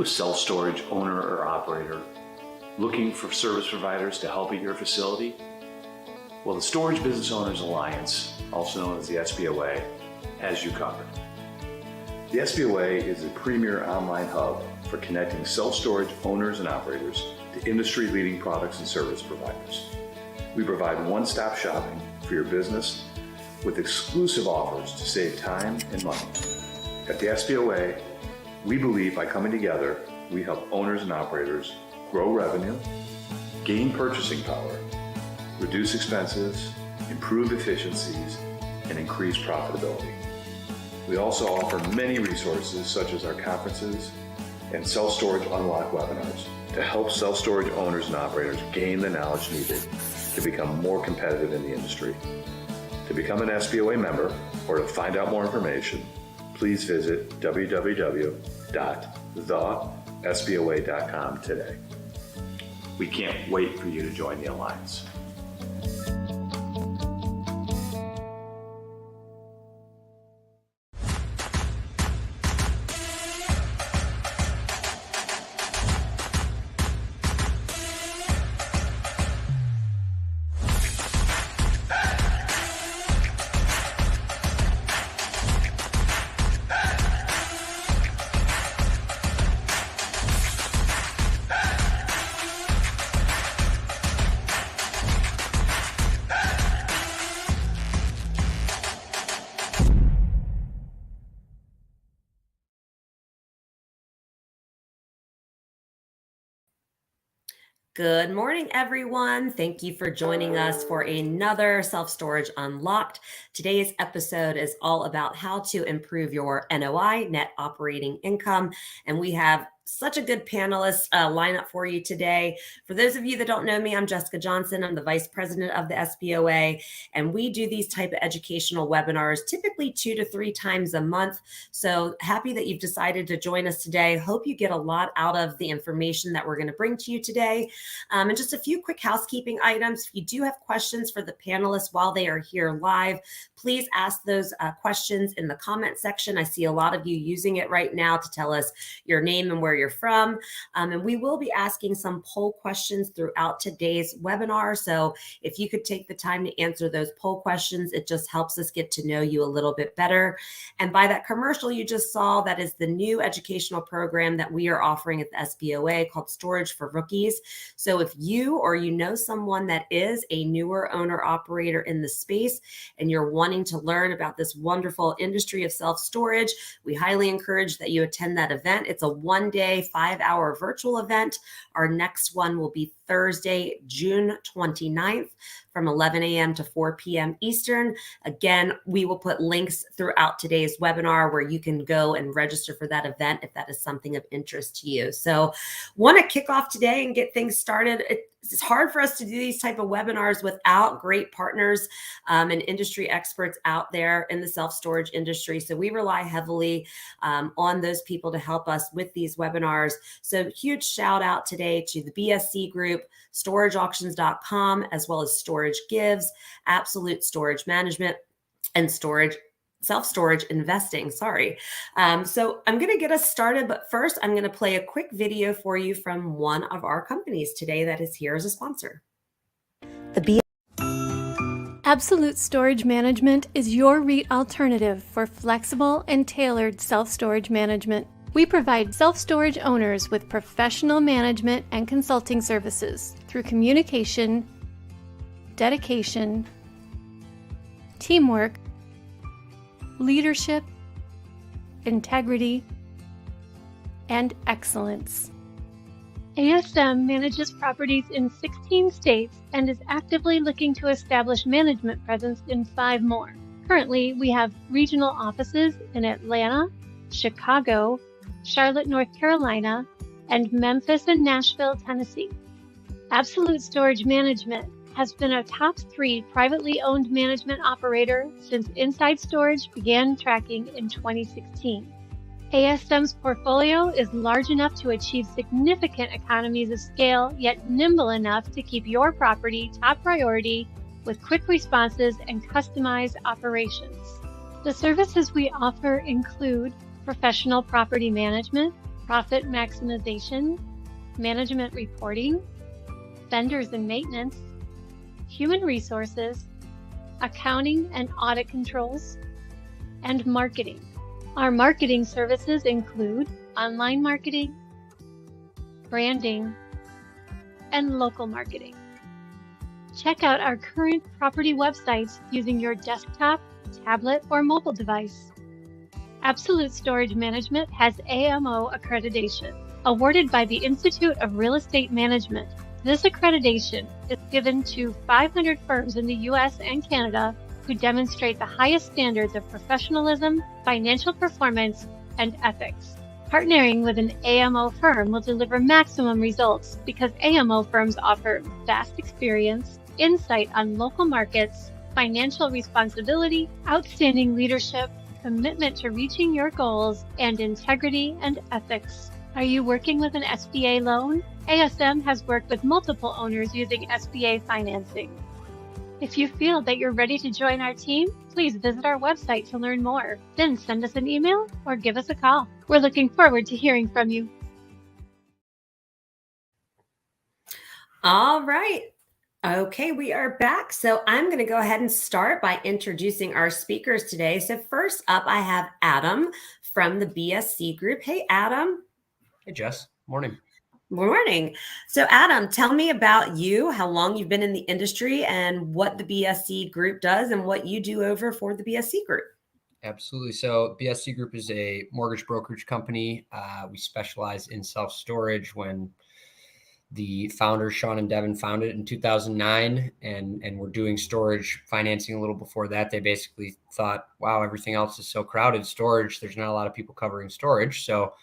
self-storage owner or operator looking for service providers to help at your facility? Well, the Storage Business Owners Alliance, also known as the SBOA, has you covered. The SBOA is a premier online hub for connecting self-storage owners and operators to industry-leading products and service providers. We provide one-stop shopping for your business with exclusive offers to save time and money. At the SBOA, we believe by coming together, we help owners and operators grow revenue, gain purchasing power, reduce expenses, improve efficiencies, and increase profitability. We also offer many resources such as our conferences and self-storage unlock webinars to help self-storage owners and operators gain the knowledge needed to become more competitive in the industry. To become an SBOA member or to find out more information, please visit www.thesboa.com today. We can't wait for you to join the Alliance. Good morning, everyone. Thank you for joining us for another Self-Storage Unlocked. Today's episode is all about how to improve your NOI, net operating income. And we have such a good panelist lineup for you today. For those of you that don't know me, I'm Jessica Johnson. I'm the Vice President of the SBOA, and we do these type of educational webinars typically 2 to 3 times a month. So happy that you've decided to join us today. Hope you get a lot out of the information that we're going to bring to you today. And just a few quick housekeeping items. If you do have questions for the panelists while they are here live, please ask those questions in the comment section. I see a lot of you using it right now to tell us your name and where you're from. And we will be asking some poll questions throughout today's webinar. So if you could take the time to answer those poll questions, it just helps us get to know you a little bit better. And by that commercial you just saw, that is the new educational program that we are offering at the SBOA called Storage for Rookies. So if you or you know someone that is a newer owner operator in the space and you're wanting to learn about this wonderful industry of self-storage, we highly encourage that you attend that event. It's a one-day, 5-hour virtual event. Our next one will be Thursday, June 29th from 11 a.m. to 4 p.m. Eastern. Again, we will put links throughout today's webinar where you can go and register for that event if that is something of interest to you. So want to kick off today and get things started. It's hard for us to do these type of webinars without great partners and industry experts out there in the self-storage industry. So we rely heavily on those people to help us with these webinars. So huge shout out today to the BSC Group, StorageAuctions.com, as well as Storage Gives, Absolute Storage Management, and Self-Storage Investing, sorry. So I'm going to get us started, but first I'm going to play a quick video for you from one of our companies today that is here as a sponsor. Absolute Storage Management is your REIT alternative for flexible and tailored self-storage management. We provide self-storage owners with professional management and consulting services through communication, dedication, teamwork, leadership, integrity, and excellence. ASM manages properties in 16 states and is actively looking to establish management presence in 5 more. Currently, we have regional offices in Atlanta, Chicago, Charlotte, North Carolina, and Memphis and Nashville, Tennessee. Absolute Storage Management has been a top 3 privately owned management operator since Inside Storage began tracking in 2016. ASM's portfolio is large enough to achieve significant economies of scale, yet nimble enough to keep your property top priority with quick responses and customized operations. The services we offer include professional property management, profit maximization, management reporting, vendors and maintenance, human resources, accounting and audit controls, and marketing. Our marketing services include online marketing, branding, and local marketing. Check out our current property websites using your desktop, tablet, or mobile device. Absolute Storage Management has AMO accreditation, awarded by the Institute of Real Estate Management. This accreditation is given to 500 firms in the U.S. and Canada who demonstrate the highest standards of professionalism, financial performance, and ethics. Partnering with an AMO firm will deliver maximum results because AMO firms offer vast experience, insight on local markets, financial responsibility, outstanding leadership, commitment to reaching your goals, and integrity and ethics. Are you working with an SBA loan? ASM has worked with multiple owners using SBA financing. If you feel that you're ready to join our team, please visit our website to learn more. Then send us an email or give us a call. We're looking forward to hearing from you. All right. Okay, we are back. So I'm going to go ahead and start by introducing our speakers today. So first up, I have Adam from the BSC Group. Hey, Adam. Hey, Jess. Morning. Morning. So Adam, tell me about you, how long you've been in the industry, and what the BSC Group does and what you do over for the BSC Group. Absolutely. So BSC Group is a mortgage brokerage company. We specialize in self-storage. When the founders, Sean and Devin, founded it in 2009, and we're doing storage financing a little before that. They basically thought, wow, everything else is so crowded. Storage, there's not a lot of people covering storage. So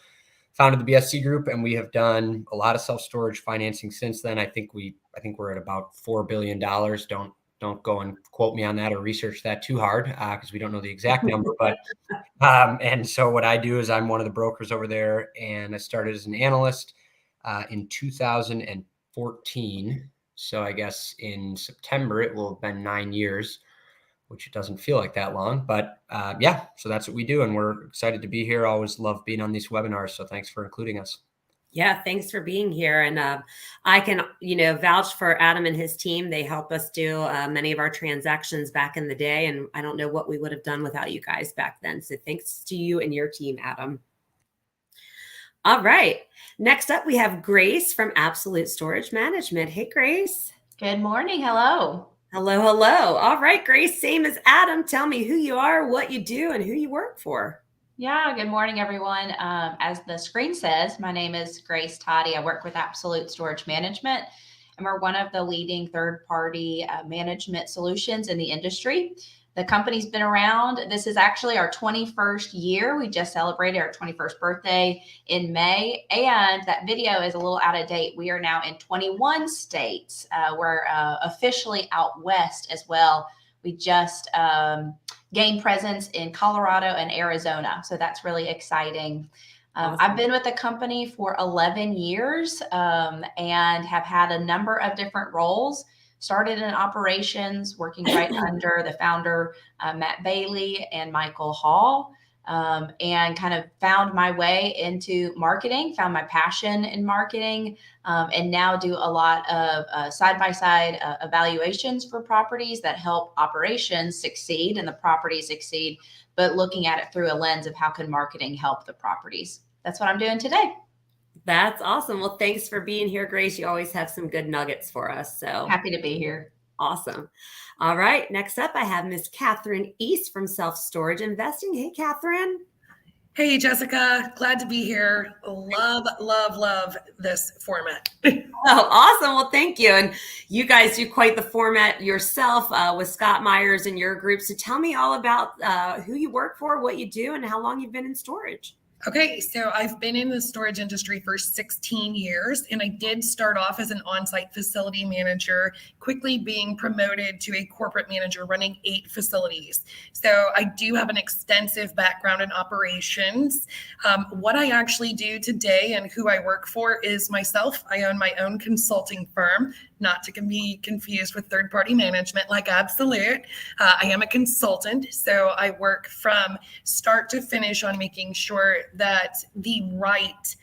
founded the BSC Group, and we have done a lot of self-storage financing since then. I think we're at about $4 billion. Don't go and quote me on that or research that too hard because we don't know the exact number. But and so what I do is I'm one of the brokers over there, and I started as an analyst in 2014. So I guess in September it will have been 9 years, which it doesn't feel like that long, but yeah, so that's what we do. And we're excited to be here. Always love being on these webinars. So thanks for including us. Yeah, thanks for being here. And I can, vouch for Adam and his team. They help us do many of our transactions back in the day. And I don't know what we would have done without you guys back then. So thanks to you and your team, Adam. All right. Next up, we have Grace from Absolute Storage Management. Hey, Grace. Good morning. Hello. Hello, hello. All right, Grace, same as Adam. Tell me who you are, what you do, and who you work for. Yeah, good morning, everyone. As the screen says, my name is Grace Totty. I work with Absolute Storage Management, and we're one of the leading third-party management solutions in the industry. The company's been around. This is actually our 21st year. We just celebrated our 21st birthday in May, and that video is a little out of date. We are now in 21 states. We're officially out west as well. We just gained presence in Colorado and Arizona, so that's really exciting. Awesome. I've been with the company for 11 years and have had a number of different roles. Started in operations, working right under the founder, Matt Bailey and Michael Hall, and kind of found my way into marketing, found my passion in marketing, and now do a lot of side-by-side evaluations for properties that help operations succeed and the properties succeed, but looking at it through a lens of how can marketing help the properties. That's what I'm doing today. That's awesome. Well, thanks for being here, Grace. You always have some good nuggets for us. So happy to be here. Awesome. All right. Next up, I have Miss Kathryn East from Self Storage Investing. Hey, Kathryn. Hey, Jessica. Glad to be here. Love this format. Oh, awesome. Well, thank you. And you guys do quite the format yourself with Scott Myers and your group. So tell me all about who you work for, what you do, and how long you've been in storage. Okay, so I've been in the storage industry for 16 years, and I did start off as an on-site facility manager, quickly being promoted to a corporate manager running 8 facilities. So I do have an extensive background in operations. What I actually do today and who I work for is myself. I own my own consulting firm, not to be confused with third-party management like Absolute. I am a consultant, so I work from start to finish on making sure that the right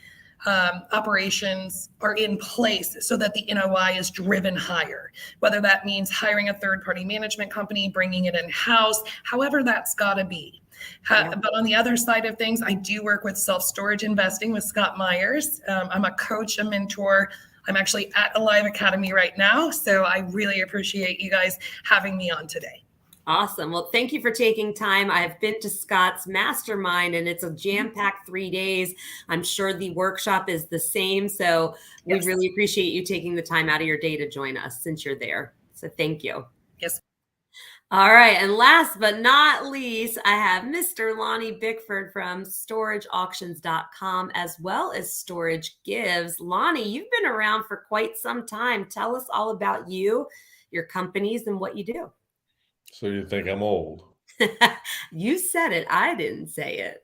operations are in place so that the NOI is driven higher, whether that means hiring a third-party management company, bringing it in-house, however that's got to be. But on the other side of things, I do work with self-storage investing with Scott Myers. I'm a coach, a mentor. I'm actually at Alive Academy right now. So I really appreciate you guys having me on today. Awesome. Well, thank you for taking time. I've been to Scott's mastermind and it's a jam-packed 3 days. I'm sure the workshop is the same. So we really appreciate you taking the time out of your day to join us since you're there. So thank you. Yes. All right. And last but not least, I have Mr. Lonnie Bickford from storageauctions.com as well as Storage Gives. Lonnie, you've been around for quite some time. Tell us all about you, your companies, and what you do. So you think I'm old? You said it. I didn't say it.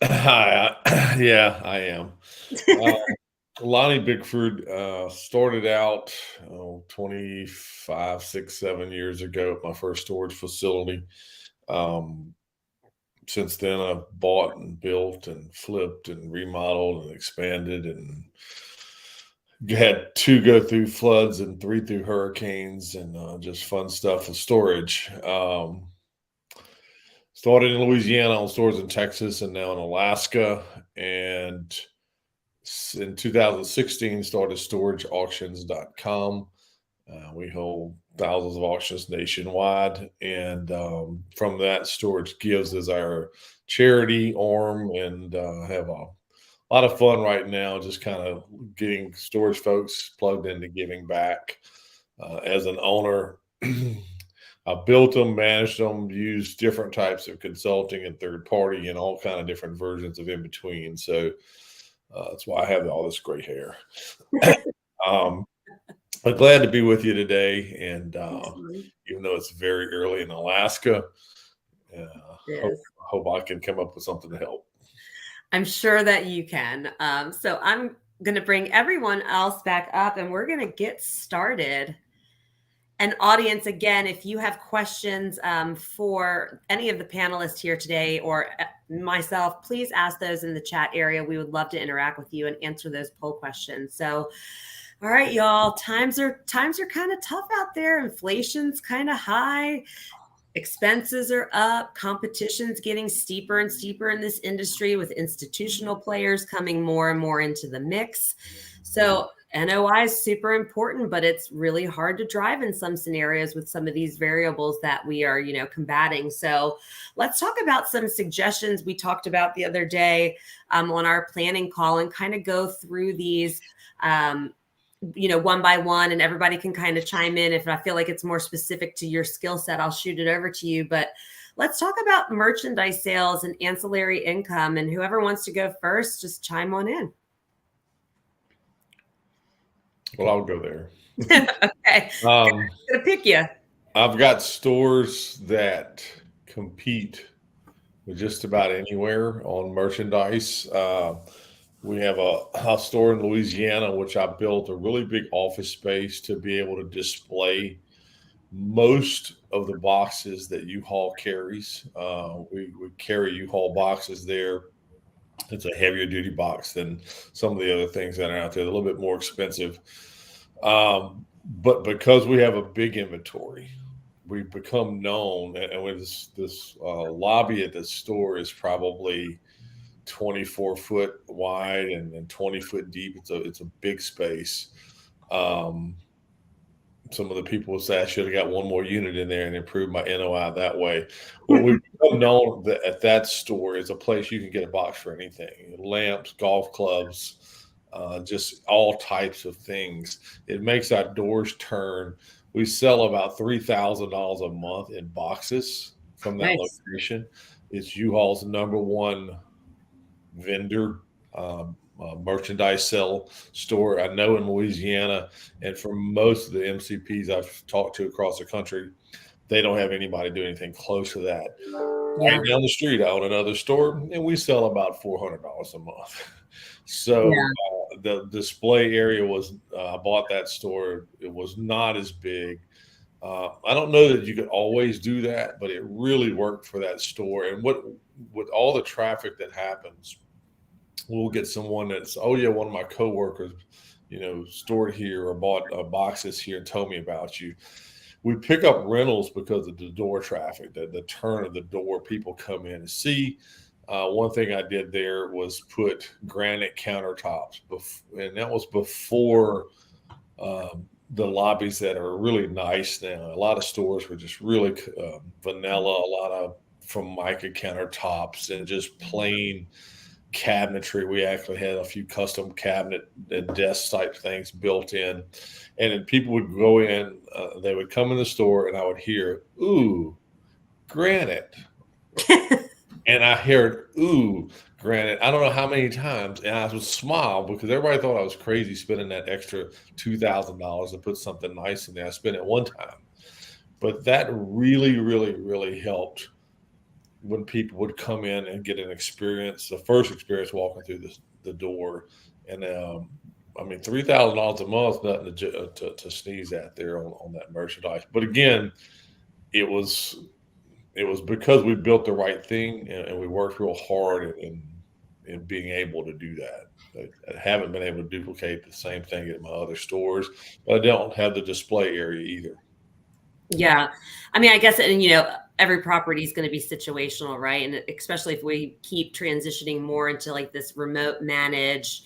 Yeah, I am. Lonnie Bickford started out 25, 6, 7 years ago at my first storage facility. Since then, I've bought and built and flipped and remodeled and expanded and had 2 go through floods and 3 through hurricanes and just fun stuff with storage. Started in Louisiana on stores in Texas and now in Alaska. And in 2016, started storageauctions.com. We hold thousands of auctions nationwide. And from that, Storage Gives is our charity arm, and have a lot of fun right now, just kind of getting storage folks plugged into giving back. As an owner, I built them, managed them, used different types of consulting and third party and all kind of different versions of in between. So that's why I have all this gray hair. But glad to be with you today. And even though it's very early in Alaska, hope I can come up with something to help. I'm sure that you can. So I'm going to bring everyone else back up and we're going to get started. And audience, again, if you have questions for any of the panelists here today or myself, please ask those in the chat area. We would love to interact with you and answer those poll questions. So, all right, y'all, times are kind of tough out there. Inflation's kind of high. Expenses are up. Competition's getting steeper and steeper in this industry with institutional players coming more and more into the mix. So NOI is super important, but it's really hard to drive in some scenarios with some of these variables that we are, combating. So let's talk about some suggestions we talked about the other day on our planning call and kind of go through these one by one, and everybody can kind of chime in. If I feel like it's more specific to your skill set, I'll shoot it over to you. But let's talk about merchandise sales and ancillary income, and whoever wants to go first, just chime on in. Well, I'll go there. Okay. I'm gonna pick you. I've got stores that compete with just about anywhere on merchandise. We have a store in Louisiana, which I built a really big office space to be able to display most of the boxes that U-Haul carries. We carry U-Haul boxes there. It's a heavier duty box than some of the other things that are out there. They're a little bit more expensive. But because we have a big inventory, we've become known, and with this lobby at the store is probably 24 foot wide and 20 foot deep. It's a big space. Some of the people will say I should have got one more unit in there and improved my NOI that way. But we've become known that at that store is a place you can get a box for anything: lamps, golf clubs, just all types of things. It makes our doors turn. We sell about $3,000 a month in boxes from that location. It's U-Haul's #1 vendor merchandise sell store. I know in Louisiana, and for most of the MCPs I've talked to across the country, they don't have anybody do anything close to that. Right down the street, I own another store, and we sell about $400 a month. So the display area was, I bought that store. It was not as big. I don't know that you could always do that, but it really worked for that store. And with all the traffic that happens we'll get someone that's, oh yeah, one of my coworkers, stored here or bought boxes here and told me about you. We pick up rentals because of the door traffic, the turn of the door. People come in and see. One thing I did there was put granite countertops, and that was before the lobbies that are really nice now. A lot of stores were just really vanilla, a lot of Formica countertops and just plain cabinetry. We actually had a few custom cabinet and desk type things built in. And then people would go in, they would come in the store and I would hear, ooh, granite. And I heard, ooh, granite. I don't know how many times. And I would smile because everybody thought I was crazy spending that extra $2,000 to put something nice in there. I spent it one time. But that really, really, really helped when people would come in and get an experience, the first experience walking through the door. And $3,000 a month, nothing to sneeze at there on that merchandise. But again, it was because we built the right thing and we worked real hard in being able to do that. I haven't been able to duplicate the same thing at my other stores, but I don't have the display area either. Yeah. I guess, and every property is going to be situational, right? And especially if we keep transitioning more into like this remote managed.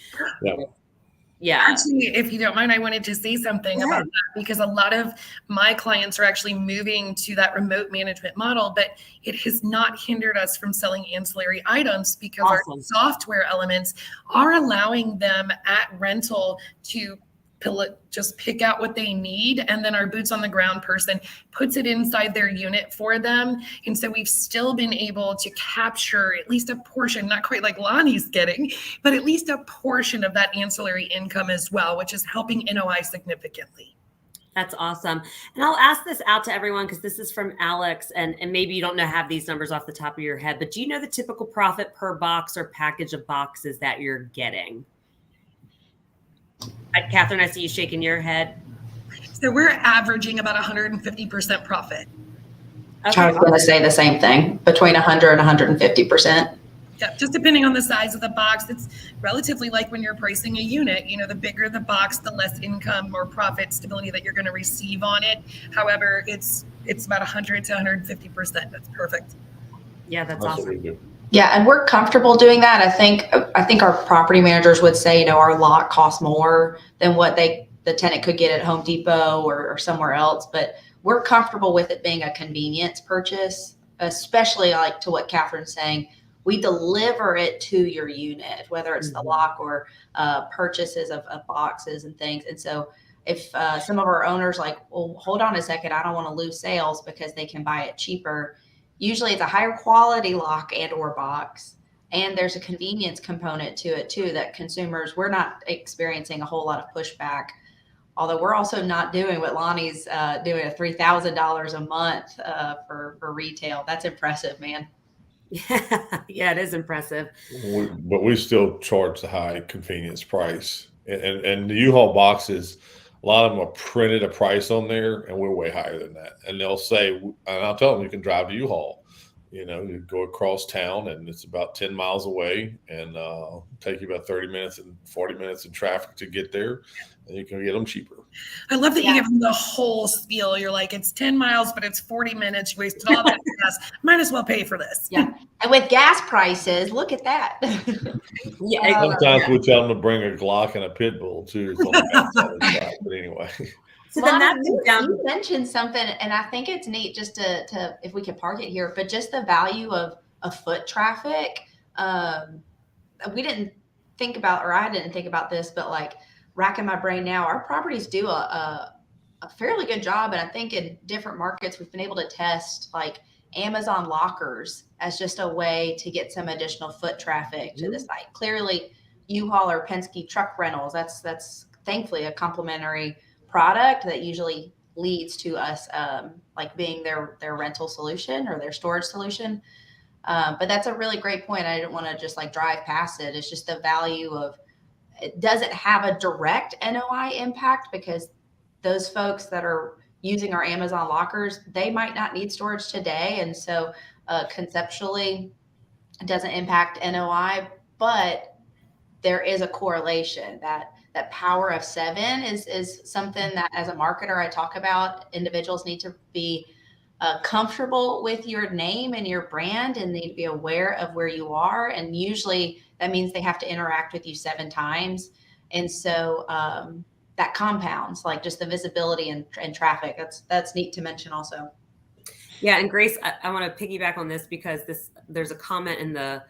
Yeah. Actually, if you don't mind, I wanted to say something about that because a lot of my clients are actually moving to that remote management model, but it has not hindered us from selling ancillary items because our software elements are allowing them at rental to just pick out what they need, and then our boots on the ground person puts it inside their unit for them. And so we've still been able to capture at least a portion, not quite like Lonnie's getting, but at least a portion of that ancillary income as well, which is helping NOI significantly. That's awesome. And I'll ask this out to everyone because this is from Alex, and maybe you don't have these numbers off the top of your head, but do you know the typical profit per box or package of boxes that you're getting? Kathryn, I see you shaking your head. So we're averaging about 150% profit. Okay. I was going to say the same thing, between 100 and 150%. Yeah, just depending on the size of the box. It's relatively like when you're pricing a unit. The bigger the box, the less income or profit stability that you're going to receive on it. However, it's about 100 to 150%. That's perfect. Yeah, that's awesome. Yeah, and we're comfortable doing that. I think our property managers would say, our lot costs more than what the tenant could get at Home Depot or somewhere else, but we're comfortable with it being a convenience purchase, especially like to what Kathryn's saying. We deliver it to your unit, whether it's the lock or purchases of boxes and things. And so if some of our owners like, well, hold on a second, I don't want to lose sales because they can buy it cheaper. Usually it's a higher quality lock and or box. And there's a convenience component to it too, that consumers, we're not experiencing a whole lot of pushback. Although we're also not doing what Lonnie's doing, at $3,000 a month for retail. That's impressive, man. Yeah, it is impressive. But we still charge the high convenience price. And the U-Haul boxes, a lot of them are printed a price on there, and we're way higher than that. And they'll say, and I'll tell them, you can drive to U-Haul. You go across town, and it's about 10 miles away, and take you about 30 minutes and 40 minutes in traffic to get there, and you can get them cheaper. I love that you give them the whole spiel. You're like, it's 10 miles, but it's 40 minutes. You wasted all that gas. Might as well pay for this. Yeah. And with gas prices, look at that. Sometimes we tell them to bring a Glock and a pit bull too. But anyway. So then you mentioned something, and I think it's neat just to if we could park it here, but just the value of foot traffic. We didn't think about, or I didn't think about this, but like racking my brain now, our properties do a fairly good job. And I think in different markets, we've been able to test like Amazon lockers as just a way to get some additional foot traffic to the site. Clearly, U-Haul or Penske truck rentals, that's thankfully a complementary product that usually leads to us like being their rental solution or their storage solution. But that's a really great point. I didn't want to just like drive past it. It's just the value of, it doesn't have a direct NOI impact because those folks that are using our Amazon lockers, they might not need storage today. And so conceptually, it doesn't impact NOI, but there is a correlation that power of 7 is something that as a marketer I talk about. Individuals need to be comfortable with your name and your brand and need to be aware of where you are. And usually that means they have to interact with you 7 times. And so that compounds, like just the visibility and traffic. That's neat to mention also. Yeah, and Grace, I want to piggyback on this because there's a comment in the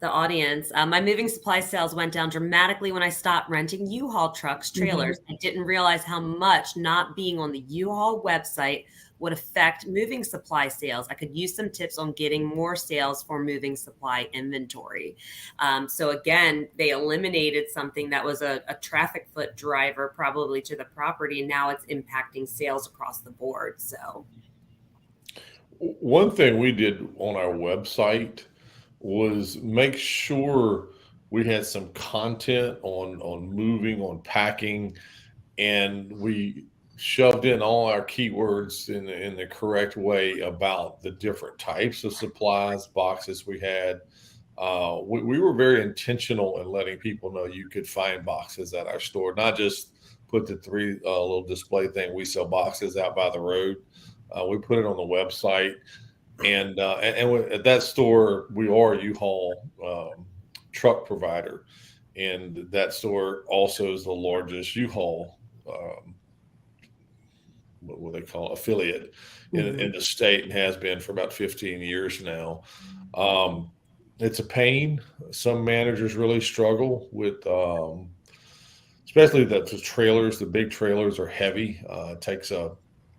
audience. My moving supply sales went down dramatically when I stopped renting U-Haul trucks, trailers. I didn't realize how much not being on the U-Haul website would affect moving supply sales. I could use some tips on getting more sales for moving supply inventory. So again, they eliminated something that was a traffic foot driver probably to the property, and now it's impacting sales across the board. So one thing we did on our website was make sure we had some content on moving, on packing, and we shoved in all our keywords in the correct way about the different types of supplies, boxes we had. We were very intentional in letting people know you could find boxes at our store, not just put the 3 little display thing. We sell boxes out by the road. We put it on the website. And at that store, we are a U-Haul truck provider, and that store also is the largest U-Haul what they call affiliate in the state, and has been for about 15 years now. It's a pain. Some managers really struggle with, especially the trailers. The big trailers are heavy. It takes a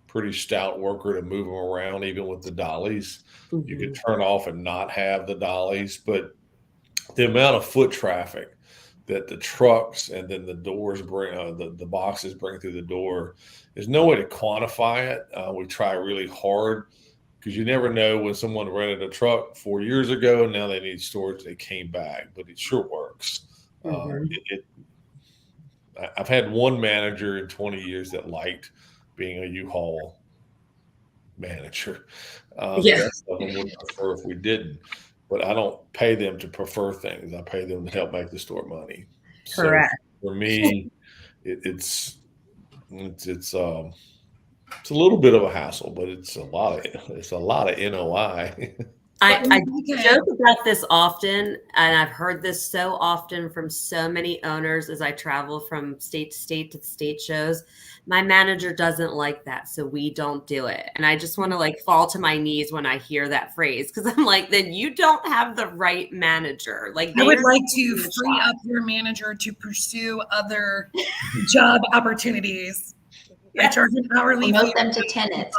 pretty stout worker to move them around, even with the dollies. You could turn off and not have the dollies, but the amount of foot traffic that the trucks and then the doors bring, the boxes bring through the door, there's no way to quantify it. We try really hard because you never know when someone rented a truck 4 years ago and now they need storage, they came back, but it sure works. I've had one manager in 20 years that liked being a U-Haul manager. That's something we prefer if we didn't, but I don't pay them to prefer things. I pay them to help make the store money. correct. So for me, it's a little bit of a hassle, but it's a lot of NOI. I joke about this often, and I've heard this so often from so many owners as I travel from state to state to the state shows. My manager doesn't like that, so we don't do it. And I just want to fall to my knees when I hear that phrase, because I'm like, then you don't have the right manager. I would like to free up your manager to pursue other job opportunities. I charge an hourly Promote fee. them to tenants.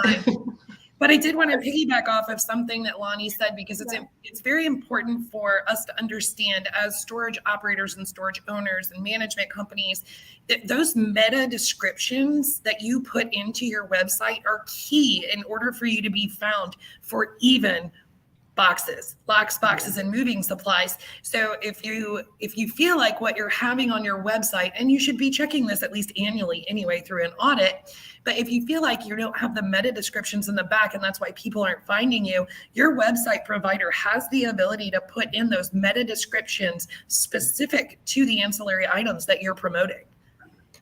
But I did want to piggyback off of something that Lonnie said, because it's very important for us to understand as storage operators and storage owners and management companies that those meta descriptions that you put into your website are key in order for you to be found for even boxes, locks, boxes, and moving supplies. So if you feel like what you're having on your website, and you should be checking this at least annually anyway through an audit, but if you feel like you don't have the meta descriptions in the back and that's why people aren't finding you, your website provider has the ability to put in those meta descriptions specific to the ancillary items that you're promoting.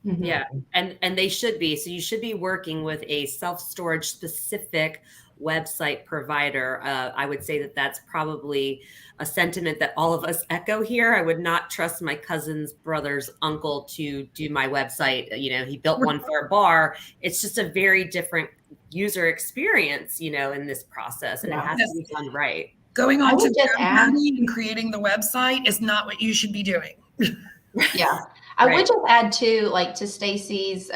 Yeah, and they should be. So you should be working with a self-storage specific website provider. I would say that that's probably a sentiment that all of us echo here. I would not trust my cousin's brother's uncle to do my website. He built one for a bar. It's just a very different user experience, in this process, and it has to be done right. Going on to GoDaddy and creating the website is not what you should be doing. Yeah. I would just add too, to Stacy's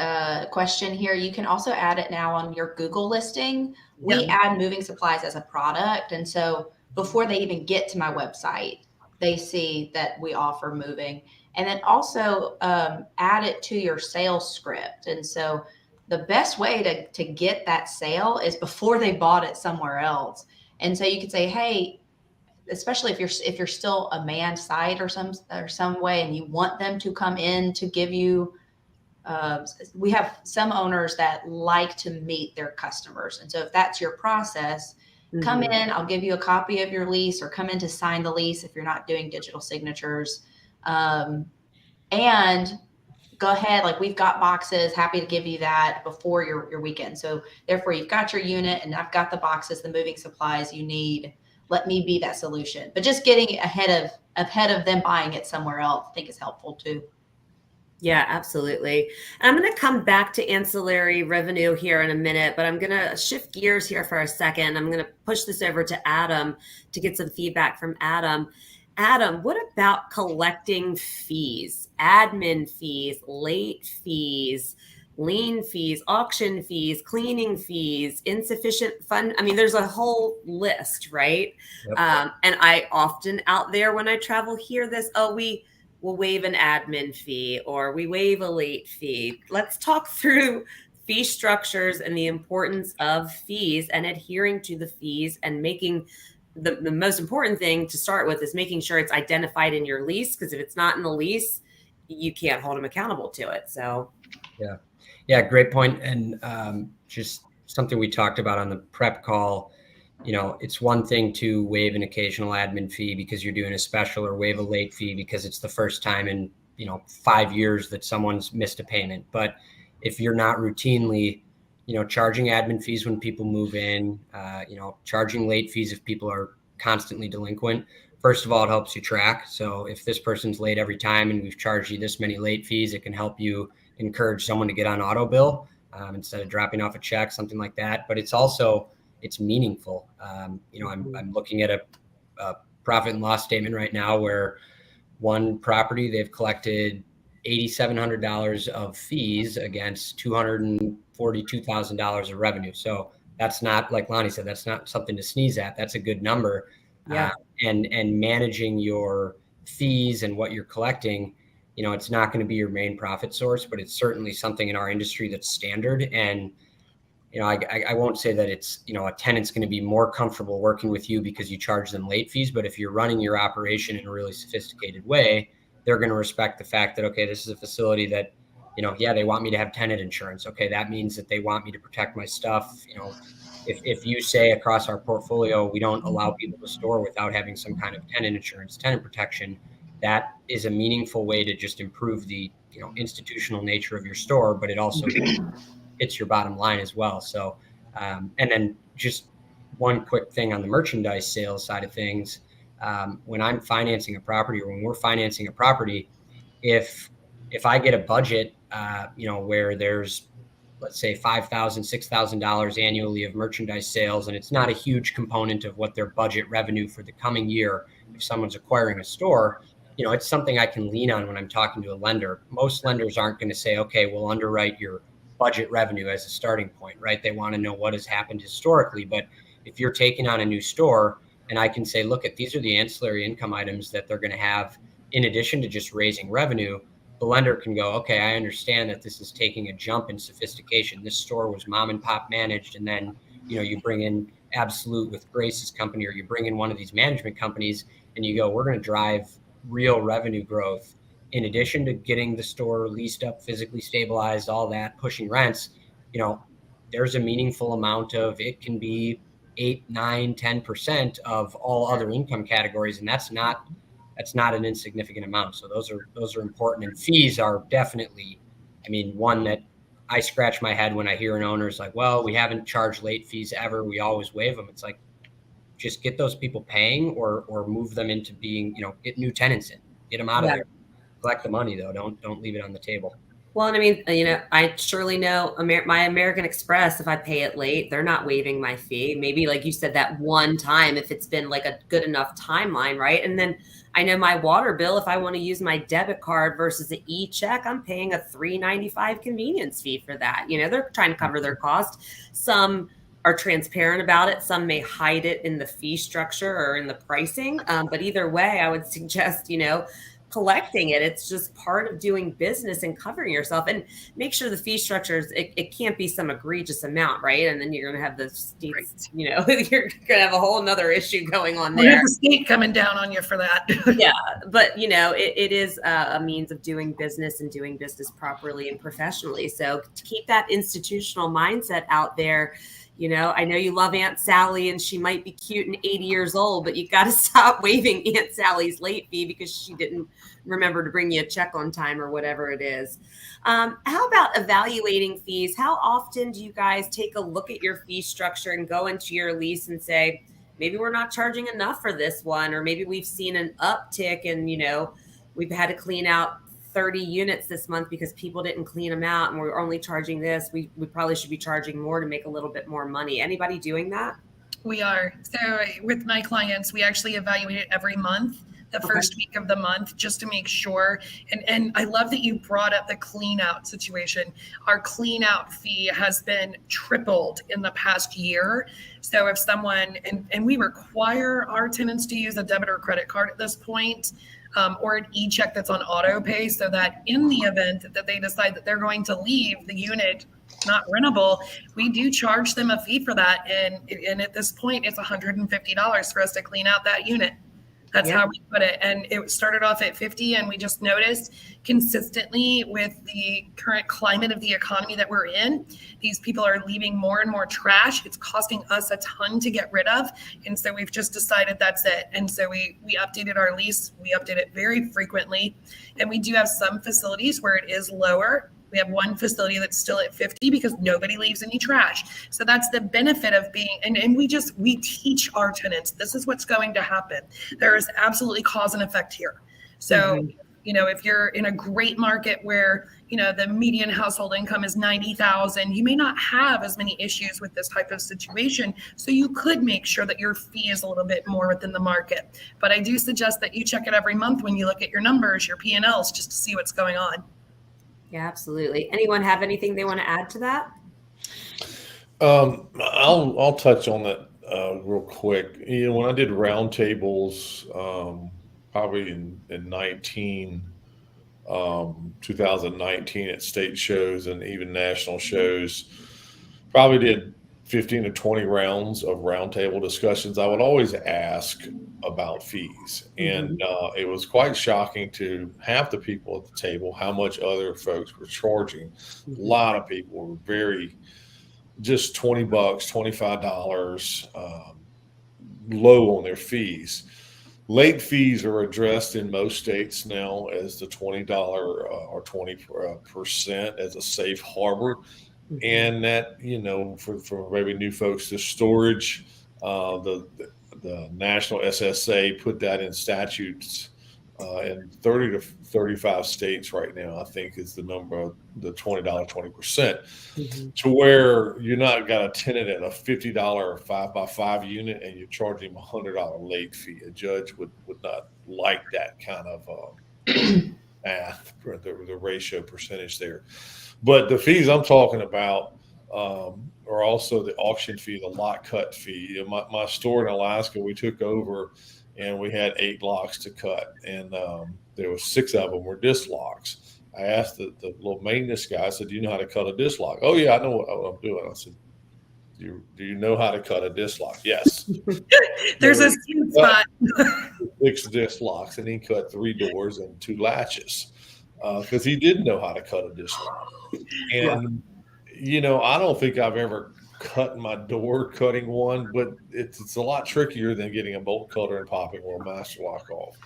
question here, you can also add it now on your Google listing. We add moving supplies as a product. And so before they even get to my website, they see that we offer moving. And then also add it to your sales script. And so the best way to get that sale is before they bought it somewhere else. And so you could say, hey, especially if you're still a manned site or some way, and you want them to come in to give you, we have some owners that like to meet their customers. And so if that's your process, come in, I'll give you a copy of your lease, or come in to sign the lease if you're not doing digital signatures. And go ahead, like we've got boxes, happy to give you that before your weekend. So therefore you've got your unit and I've got the boxes, the moving supplies you need. Let me be that solution. But just getting ahead of them buying it somewhere else, I think is helpful too. Yeah, absolutely. And I'm going to come back to ancillary revenue here in a minute, but I'm going to shift gears here for a second. I'm going to push this over to Adam to get some feedback from Adam. Adam, what about collecting fees, admin fees, late fees, lien fees, auction fees, cleaning fees, insufficient fund? I mean, there's a whole list, right? Yep. And I often out there when I travel hear this, oh, we'll waive an admin fee or we waive a late fee. Let's talk through fee structures and the importance of fees and adhering to the fees and making the most important thing to start with is making sure it's identified in your lease, because if it's not in the lease, you can't hold them accountable to it. So yeah, great point. And just something we talked about on the prep call. It's one thing to waive an occasional admin fee because you're doing a special, or waive a late fee because it's the first time in 5 years that someone's missed a payment. But if you're not routinely charging admin fees when people move in, charging late fees if people are constantly delinquent, first of all, it helps you track. So if this person's late every time and we've charged you this many late fees, it can help you encourage someone to get on auto bill instead of dropping off a check, something like that. But it's meaningful. I'm looking at a profit and loss statement right now where one property, they've collected $8,700 of fees against $242,000 of revenue. So that's not, like Lonnie said, that's not something to sneeze at. That's a good number. Yeah. And managing your fees and what you're collecting, it's not going to be your main profit source, but it's certainly something in our industry that's standard. And I won't say that it's, a tenant's going to be more comfortable working with you because you charge them late fees. But if you're running your operation in a really sophisticated way, they're going to respect the fact that, okay, this is a facility that, they want me to have tenant insurance. Okay, that means that they want me to protect my stuff. If you say across our portfolio, we don't allow people to store without having some kind of tenant insurance, tenant protection, that is a meaningful way to just improve the, institutional nature of your store, but it also hits your bottom line as well. So, and then just one quick thing on the merchandise sales side of things. When I'm financing a property, or when we're financing a property, if I get a budget, where there's, let's say $5,000, $6,000 annually of merchandise sales, and it's not a huge component of what their budget revenue for the coming year, if someone's acquiring a store, it's something I can lean on when I'm talking to a lender. Most lenders aren't going to say, okay, we'll underwrite your budget revenue as a starting point, right? They want to know what has happened historically. But if you're taking on a new store and I can say, look, these are the ancillary income items that they're going to have in addition to just raising revenue, the lender can go, okay, I understand that this is taking a jump in sophistication. This store was mom and pop managed. And then, you bring in Absolute with Grace's company, or you bring in one of these management companies and you go, we're going to drive real revenue growth. In addition to getting the store leased up, physically stabilized, all that, pushing rents, there's a meaningful amount of, it can be 8, 9, 10% of all other income categories. And that's not an insignificant amount. So those are important. And fees are definitely, one that I scratch my head when I hear an owner's like, well, we haven't charged late fees ever. We always waive them. It's like, just get those people paying or move them into being, get new tenants in, get them out of there. Collect the money though. Don't leave it on the table. Well, and I surely know my American Express, if I pay it late, they're not waiving my fee. Maybe like you said, that one time, if it's been like a good enough timeline, right? And then I know my water bill, if I want to use my debit card versus an e-check, I'm paying a $3.95 convenience fee for that. They're trying to cover their cost. Some are transparent about it. Some may hide it in the fee structure or in the pricing. But either way, I would suggest, collecting it. It's just part of doing business and covering yourself, and make sure the fee structures, it can't be some egregious amount, right? And then you're going to have the states, you're going to have a whole nother issue going on there. There's the state coming down on you for that. Yeah. But it is a means of doing business and doing business properly and professionally. So to keep that institutional mindset out there, You know, I know you love Aunt Sally and she might be cute and 80 years old, but you got to stop waiving Aunt Sally's late fee because she didn't remember to bring you a check on time or whatever it is. How about evaluating fees? How often do you guys take a look at your fee structure and go into your lease and say, maybe we're not charging enough for this one, or maybe we've seen an uptick and, you know, we've had to clean out 30 units this month because people didn't clean them out and we're only charging this. We probably should be charging more to make a little bit more money. Anybody doing that? We are. So with my clients, we actually evaluate it every month, the first week of the month, just to make sure. And I love that you brought up the clean out situation. Our clean out fee has been tripled in the past year. So if someone, and we require our tenants to use a debit or credit card at this point, or an e-check that's on auto pay, so that in the event that they decide that they're going to leave the unit not rentable, we do charge them a fee for that. And at this point, it's $150 for us to clean out that unit. That's how we put it. And it started off at 50, and we just noticed consistently with the current climate of the economy that we're in, these people are leaving more and more trash. It's costing us a ton to get rid of. And so we've just decided that's it. And so we updated our lease. We update it very frequently. And we do have some facilities where it is lower. We have one facility that's still at 50 because nobody leaves any trash. So that's the benefit of being, and we teach our tenants, this is what's going to happen. There is absolutely cause and effect here. So, you know, if you're in a great market where, you know, the median household income is 90,000, you may not have as many issues with this type of situation. So you could make sure that your fee is a little bit more within the market. But I do suggest that you check it every month when you look at your numbers, your P&Ls, just to see what's going on. Yeah, absolutely. Anyone have anything they want to add to that? I'll touch on that real quick. You know, when I did roundtables, probably in 2019 at state shows and even national shows, probably did 15 to 20 rounds of roundtable discussions. I would always ask about fees. And it was quite shocking to half the people at the table, how much other folks were charging. A lot of people were very, just $20, $25, low on their fees. Late fees are addressed in most states now as the $20 or 20% as a safe harbor. And that, you know, for maybe new folks, the storage, the national SSA put that in statutes in 30 to 35 states right now, I think is the number, the $20, 20%, to where you're not got a tenant at a $50 5x5 unit and you're charging him a $100 late fee. A judge would not like that kind of math, the ratio percentage there. But the fees I'm talking about are also the auction fee, the lot cut fee. My store in Alaska, we took over and we had 8 locks to cut, and there were 6 of them were disc locks. I asked the little maintenance guy, I said, "Do you know how to cut a disc lock?" "Oh yeah, I know what I'm doing." I said, Do you know how to cut a disc lock?" "Yes." There's a sweet spot. 6 disc locks, and he cut 3 doors and 2 latches because he didn't know how to cut a disc lock. And you know, I don't think I've ever cut my door cutting one, but it's a lot trickier than getting a bolt cutter and popping one master lock off.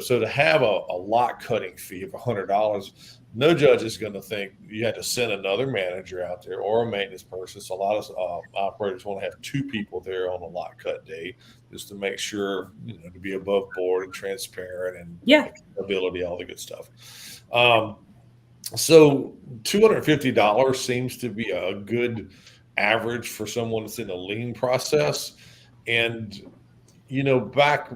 So to have a lock cutting fee of $100, no judge is going to think you had to send another manager out there or a maintenance person. So a lot of operators want to have 2 people there on a lock cut day just to make sure, you know, to be above board and transparent and accountability, all the good stuff. So $250 seems to be a good average for someone that's in a lien process. And, you know, back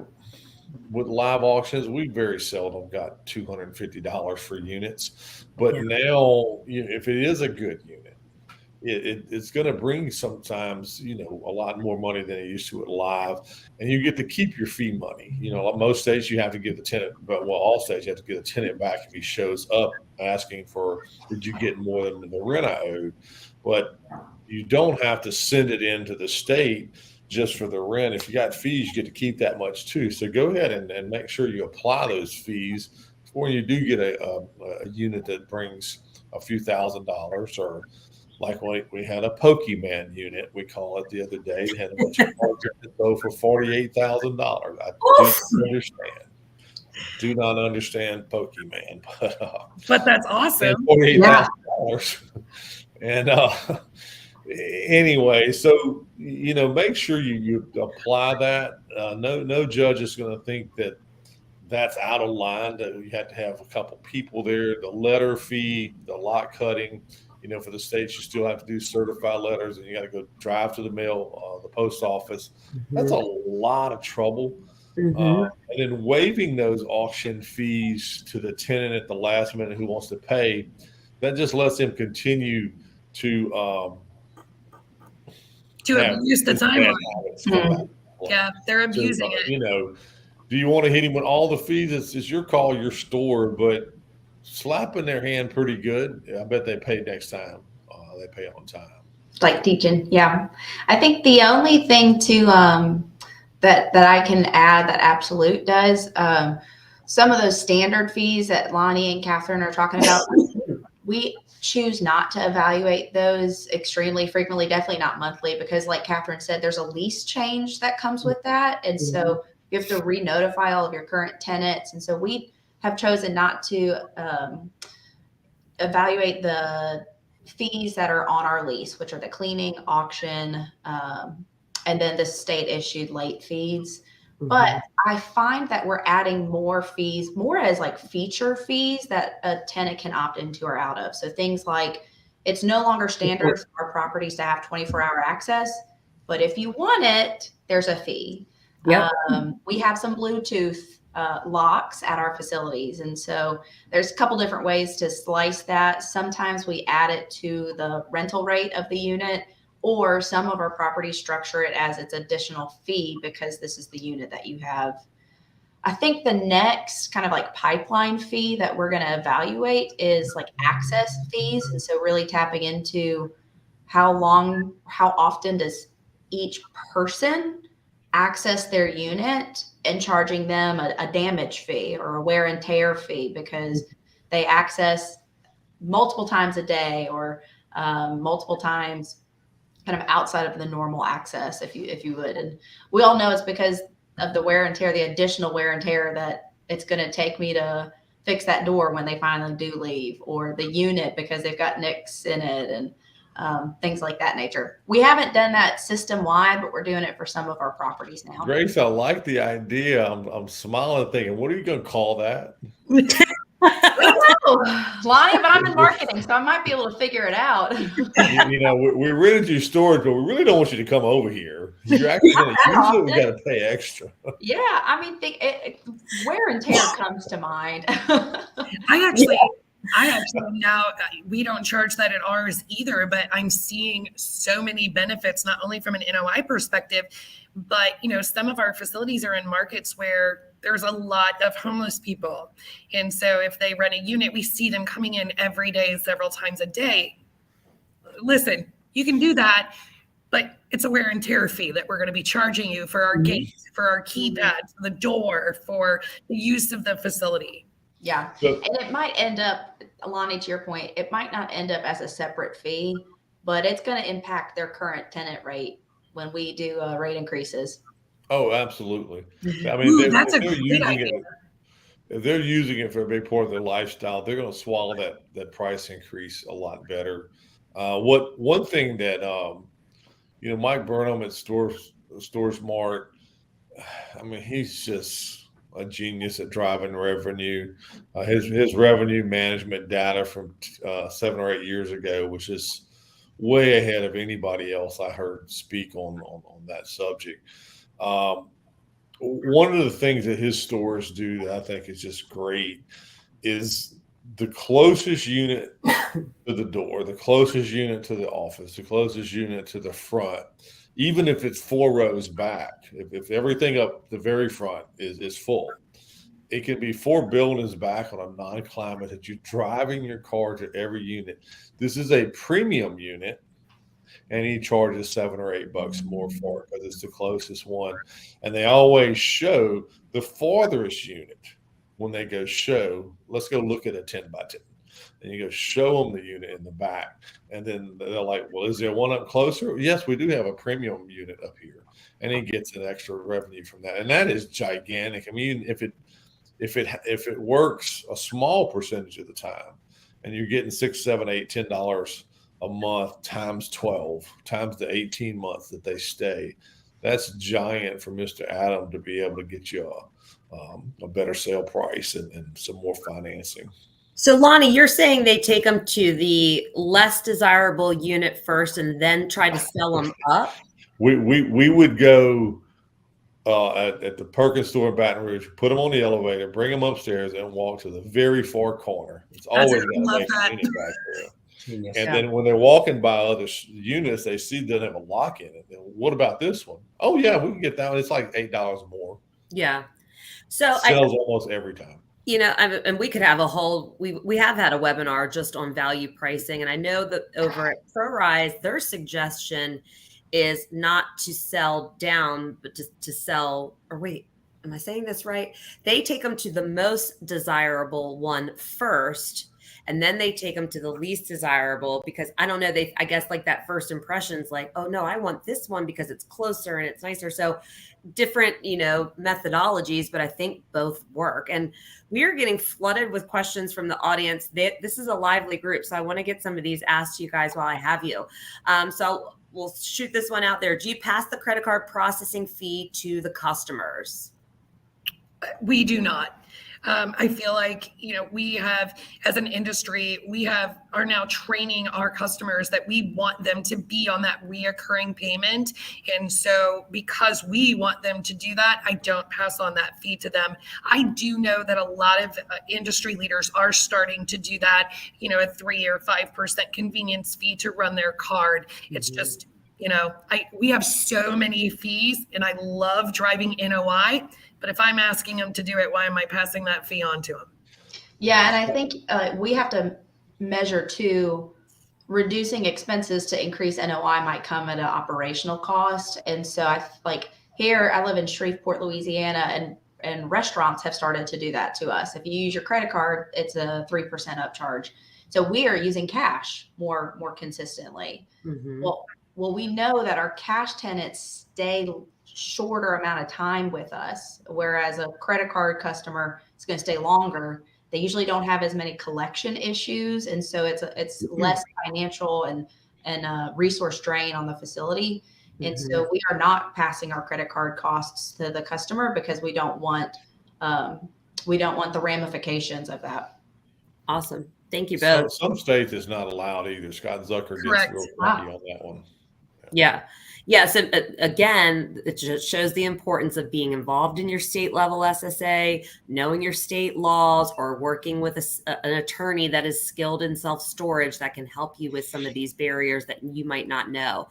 with live auctions, we very seldom got $250 for units. But now, you know, if it is a good unit, it's going to bring sometimes, you know, a lot more money than it used to at live, and you get to keep your fee money. You know, most states you have to give the tenant, but all states you have to give the tenant back if he shows up asking for, did you get more than the rent I owed? But you don't have to send it into the state just for the rent. If you got fees, you get to keep that much too. So go ahead and make sure you apply those fees before you do get a unit that brings a few $1,000s or Like we had a Pokemon unit, we call it, the other day. They had a bunch of cards that go for $48,000. I do not understand Pokemon, But that's awesome. $48,000. And anyway, so make sure you apply that. No judge is going to think that that's out of line. That you have to have a couple people there. The letter fee, the lot cutting. For the states, you still have to do certified letters, and you got to go drive to the mail, the post office. That's a lot of trouble. And then waiving those auction fees to the tenant at the last minute who wants to pay, that just lets them continue to abuse the timeline. Yeah, they're abusing it. Do you want to hit him with all the fees? It's your call, your store, but slapping their hand pretty good. I bet they pay next time. They pay on time. Like teaching. Yeah. I think the only thing to that I can add that Absolute does, some of those standard fees that Lonnie and Kathryn are talking about, we choose not to evaluate those extremely frequently, definitely not monthly, because like Kathryn said, there's a lease change that comes with that. And so you have to re-notify all of your current tenants. And so we have chosen not to evaluate the fees that are on our lease, which are the cleaning, auction, and then the state issued late fees. But I find that we're adding more fees, more as like feature fees that a tenant can opt into or out of. So things like, it's no longer standard for our properties to have 24-hour access, but if you want it, there's a fee. Yep. We have some Bluetooth locks at our facilities. And so there's a couple different ways to slice that. Sometimes we add it to the rental rate of the unit, or some of our properties structure it as its additional fee because this is the unit that you have. I think the next kind of like pipeline fee that we're going to evaluate is like access fees. And so really tapping into how often does each person access their unit, and charging them a damage fee or a wear and tear fee because they access multiple times a day or multiple times kind of outside of the normal access, if you would. And we all know it's because of the wear and tear, the additional wear and tear that it's going to take me to fix that door when they finally do leave, or the unit because they've got nicks in it, and things like that nature. We haven't done that system wide, but we're doing it for some of our properties now. Grace, I like the idea. I'm smiling thinking, what are you going to call that? Lonnie, but I'm in marketing, so I might be able to figure it out. We rented your storage, but we really don't want you to come over here. You're actually going to use it. We got to pay extra. Yeah, I mean, wear and tear comes to mind. I actually now, we don't charge that at ours either, but I'm seeing so many benefits, not only from an NOI perspective, but some of our facilities are in markets where there's a lot of homeless people. And so if they rent a unit, we see them coming in every day, several times a day. Listen, you can do that, but it's a wear and tear fee that we're going to be charging you for our gates, for our keypads, the door, for the use of the facility. Yeah. And it might end up, Lonnie, to your point, it might not end up as a separate fee, but it's going to impact their current tenant rate when we do rate increases. Oh, absolutely. I mean, that's a great idea. If they're using it for a big part of their lifestyle, they're going to swallow that price increase a lot better. One thing that Mike Burnham at StoreSmart, I mean, he's just a genius at driving revenue. His revenue management data from 7 or 8 years ago was just way ahead of anybody else I heard speak on that subject. One of the things that his stores do that I think is just great is the closest unit to the door, the closest unit to the office, the closest unit to the front, even if it's 4 rows back, if everything up the very front is full, it can be 4 buildings back on a non-climate that you're driving your car to every unit. This is a premium unit, and he charges $7 or $8 more for it because it's the closest one. And they always show the farthest unit when they go show. Let's go look at a 10 by 10. And you go show them the unit in the back. And then they're like, well, is there one up closer? Yes, we do have a premium unit up here. And he gets an extra revenue from that. And that is gigantic. I mean, if it works a small percentage of the time and you're getting $6, $7, $8, $10 a month times 12 times the 18 months that they stay, that's giant for Mr. Adam to be able to get you a better sale price and some more financing. So Lonnie, you're saying they take them to the less desirable unit first and then try to sell them up? We would go at the Perkins store in Baton Rouge, put them on the elevator, bring them upstairs, and walk to the very far corner. It's always got a nice unit back there. Genius. And then when they're walking by other units, they see it doesn't have a lock in it. And what about this one? Oh yeah, we can get that one. It's like $8 more. Yeah. So sells almost every time. You know, and we could have a whole, we have had a webinar just on value pricing. And I know that over at ProRise, their suggestion is not to sell down, but to sell, or wait, am I saying this right? They take them to the most desirable one first, and then they take them to the least desirable because I don't know, I guess like that first impression is like, oh no, I want this one because it's closer and it's nicer. So different, methodologies, but I think both work. And we are getting flooded with questions from the audience. This is a lively group, so I want to get some of these asked to you guys while I have you. So we'll shoot this one out there. Do you pass the credit card processing fee to the customers? We do not. I feel like, we have, as an industry, are now training our customers that we want them to be on that reoccurring payment. And so because we want them to do that, I don't pass on that fee to them. I do know that a lot of industry leaders are starting to do that, a 3 or 5% convenience fee to run their card. It's just, we have so many fees and I love driving NOI. But if I'm asking them to do it, why am I passing that fee on to them? Yeah, and I think we have to measure too, reducing expenses to increase NOI might come at an operational cost. And so I live in Shreveport, Louisiana, and restaurants have started to do that to us. If you use your credit card, it's a 3% upcharge. So we are using cash more consistently. Mm-hmm. Well, we know that our cash tenants stay shorter amount of time with us, whereas a credit card customer is going to stay longer. They usually don't have as many collection issues, and so it's less financial and resource drain on the facility. And so we are not passing our credit card costs to the customer because we don't want the ramifications of that. Awesome. Thank you both. Some states it's not allowed either. Scott Zucker gets real funny on that one. Yeah. So again, it just shows the importance of being involved in your state level SSA, knowing your state laws, or working with an attorney that is skilled in self-storage that can help you with some of these barriers that you might not know.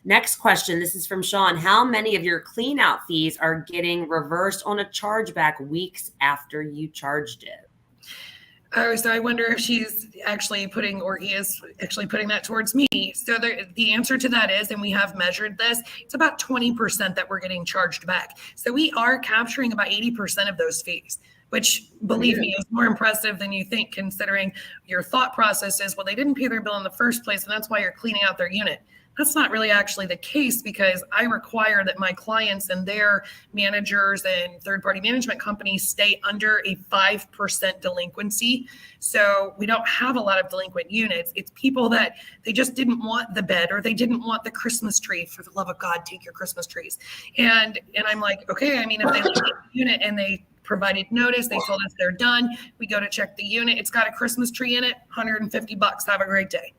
Next question. This is from Sean. How many of your clean out fees are getting reversed on a chargeback weeks after you charged it? Oh, so I wonder if she's actually he is actually putting that towards me. So the answer to that is, and we have measured this, it's about 20% that we're getting charged back. So we are capturing about 80% of those fees, which, believe me, is more impressive than you think, considering your thought process is, well, they didn't pay their bill in the first place, and that's why you're cleaning out their unit. That's not really actually the case, because I require that my clients and their managers and third-party management companies stay under a 5% delinquency. So we don't have a lot of delinquent units. It's people that they just didn't want the bed, or they didn't want the Christmas tree. For the love of God, take your Christmas trees. And I'm like, okay, I mean, if they leave the unit and they provided notice, they told us they're done, we go to check the unit, it's got a Christmas tree in it, $150. Have a great day.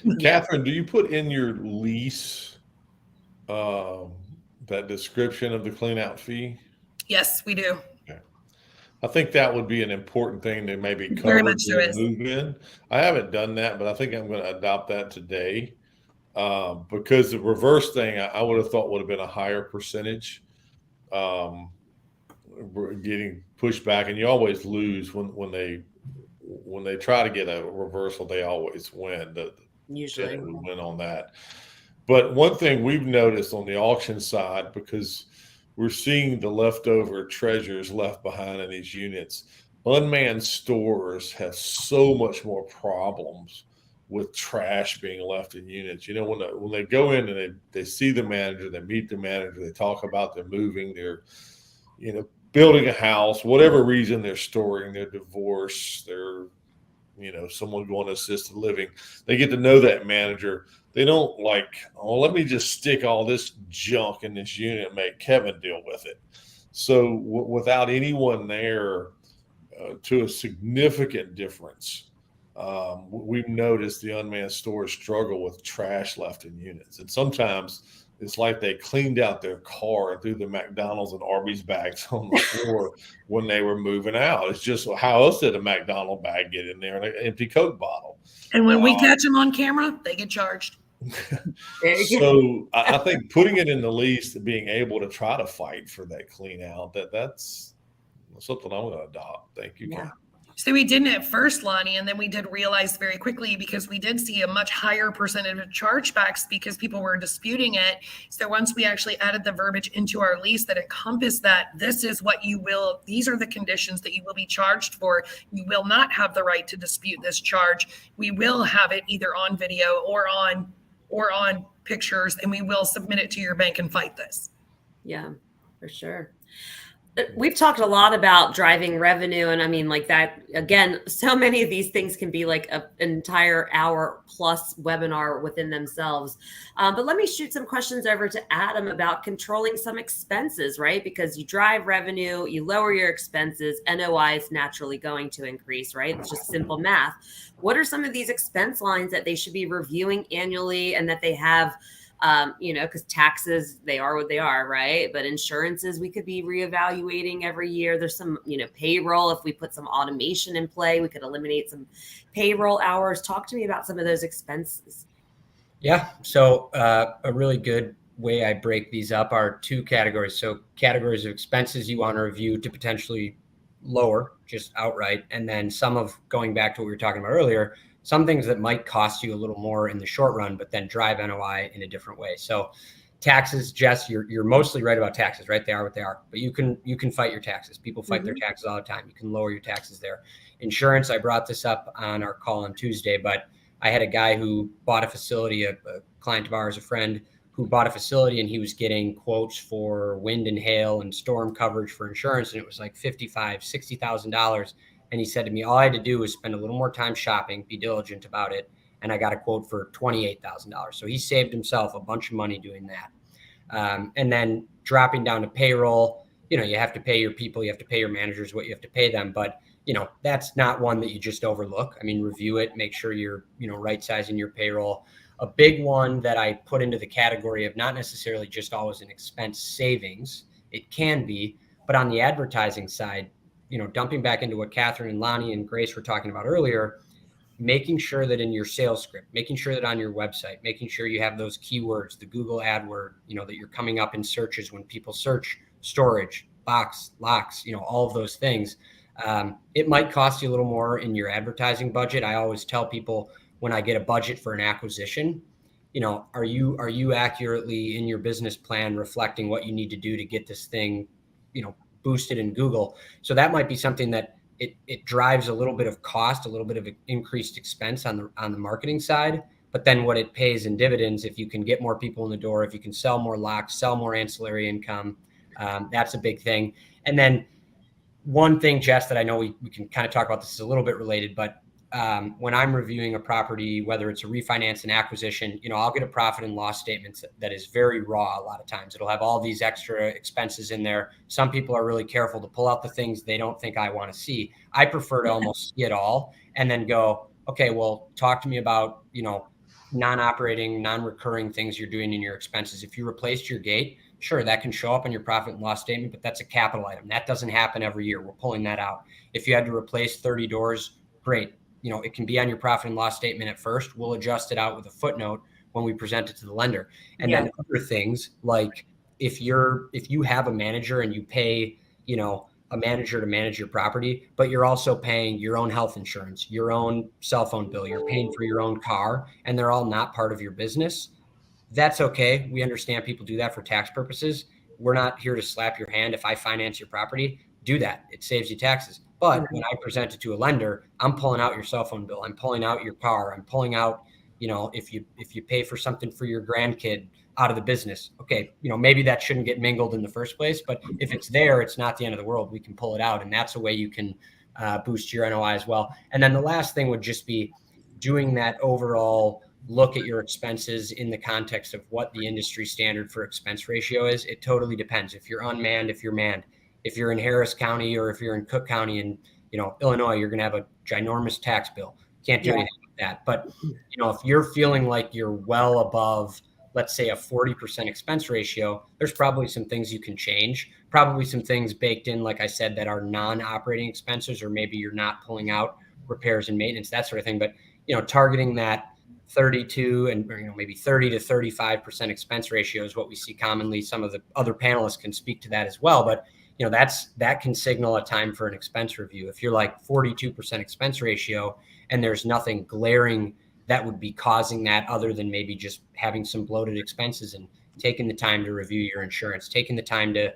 Kathryn, do you put in your lease that description of the clean out fee? Yes, we do. Okay. I think that would be an important thing to maybe cover. Very much so is. Move in. I haven't done that, but I think I'm going to adopt that today because the reverse thing I would have thought would have been a higher percentage getting pushed back, and you always lose when they try to get a reversal. They always win. Usually we win on that. But one thing we've noticed on the auction side, because we're seeing the leftover treasures left behind in these units, unmanned stores have so much more problems with trash being left in units. You know, when they go in and they see the manager, they meet the manager, they talk about they're moving, they're, you know, building a house, whatever reason they're storing, their divorce, they're, you know, someone going to assisted living. They get to know that manager. They don't like, oh, let me just stick all this junk in this unit and make Kevin deal with it. So without anyone there, to a significant difference, we've noticed the unmanned stores struggle with trash left in units. And sometimes it's like they cleaned out their car and threw the McDonald's and Arby's bags on the floor when they were moving out. It's just, how else did a McDonald's bag get in there and an empty Coke bottle? And when we catch them on camera, they get charged. So I think putting it in the lease, being able to try to fight for that clean out, that's something I'm going to adopt. Thank you. Yeah. So we didn't at first, Lonnie, and then we did realize very quickly, because we did see a much higher percentage of chargebacks because people were disputing it. So once we actually added the verbiage into our lease that encompassed that, these are the conditions that you will be charged for. You will not have the right to dispute this charge. We will have it either on video or on pictures, and we will submit it to your bank and fight this. Yeah, for sure. We've talked a lot about driving revenue. And I mean, like that, again, so many of these things can be like an entire hour plus webinar within themselves. But let me shoot some questions over to Adam about controlling some expenses, right? Because you drive revenue, you lower your expenses, NOI is naturally going to increase, right? It's just simple math. What are some of these expense lines that they should be reviewing annually and that they have, because taxes, they are what they are, right? But insurances, we could be reevaluating every year. There's some, payroll. If we put some automation in play, we could eliminate some payroll hours. Talk to me about some of those expenses. Yeah. So a really good way I break these up are two categories. So categories of expenses you want to review to potentially lower just outright. And then some of, going back to what we were talking about earlier, some things that might cost you a little more in the short run, but then drive NOI in a different way. So taxes, Jess, you're mostly right about taxes, right? They are what they are, but you can fight your taxes. People fight their taxes all the time. You can lower your taxes there. Insurance, I brought this up on our call on Tuesday, but I had a guy who bought a facility, a client of ours, a friend who bought a facility, and he was getting quotes for wind and hail and storm coverage for insurance. And it was like $55,000, $60,000. And he said to me, all I had to do was spend a little more time shopping, be diligent about it. And I got a quote for $28,000. So he saved himself a bunch of money doing that. And then dropping down to payroll, you have to pay your people, you have to pay your managers what you have to pay them. But, that's not one that you just overlook. I mean, review it, make sure you're, right sizing your payroll. A big one that I put into the category of not necessarily just always an expense savings, it can be, but on the advertising side, dumping back into what Kathryn and Lonnie and Grace were talking about earlier, making sure that in your sales script, making sure that on your website, making sure you have those keywords, the Google AdWord, that you're coming up in searches when people search storage, box, locks, all of those things. It might cost you a little more in your advertising budget. I always tell people when I get a budget for an acquisition, are you accurately in your business plan reflecting what you need to do to get this thing, boosted in Google? So that might be something that it drives a little bit of cost, a little bit of increased expense on the marketing side. But then what it pays in dividends, if you can get more people in the door, if you can sell more locks, sell more ancillary income, that's a big thing. And then one thing, Jess, that I know we can kind of talk about, this is a little bit related, but when I'm reviewing a property, whether it's a refinance and acquisition, I'll get a profit and loss statement that is very raw. A lot of times it'll have all these extra expenses in there. Some people are really careful to pull out the things they don't think I want to see. I prefer to almost see it all and then go, okay, well, talk to me about, non-operating, non-recurring things you're doing in your expenses. If you replaced your gate, sure, that can show up on your profit and loss statement, but that's a capital item. That doesn't happen every year. We're pulling that out. If you had to replace 30 doors, great. It can be on your profit and loss statement at first. We'll adjust it out with a footnote when we present it to the lender. And then other things like if you have a manager and you pay, a manager to manage your property, but you're also paying your own health insurance, your own cell phone bill, you're paying for your own car, and they're all not part of your business, that's okay. We understand people do that for tax purposes. We're not here to slap your hand. If I finance your property, do that. It saves you taxes. But when I present it to a lender, I'm pulling out your cell phone bill. I'm pulling out your car. I'm pulling out, if you pay for something for your grandkid out of the business. Okay, maybe that shouldn't get mingled in the first place, but if it's there, it's not the end of the world. We can pull it out, and that's a way you can boost your NOI as well. And then the last thing would just be doing that overall look at your expenses in the context of what the industry standard for expense ratio is. It totally depends. If you're unmanned, if you're manned, if you're in Harris County or if you're in Cook County in Illinois, you're going to have a ginormous tax bill. Can't do anything with that. But if you're feeling like you're well above, let's say, a 40% expense ratio, there's probably some things you can change, probably some things baked in, like I said, that are non-operating expenses, or maybe you're not pulling out repairs and maintenance, that sort of thing. But targeting that 32 and maybe 30 to 35% expense ratio is what we see commonly. Some of the other panelists can speak to that as well, but that can signal a time for an expense review. If you're like 42% expense ratio and there's nothing glaring that would be causing that other than maybe just having some bloated expenses, and taking the time to review your insurance, taking the time to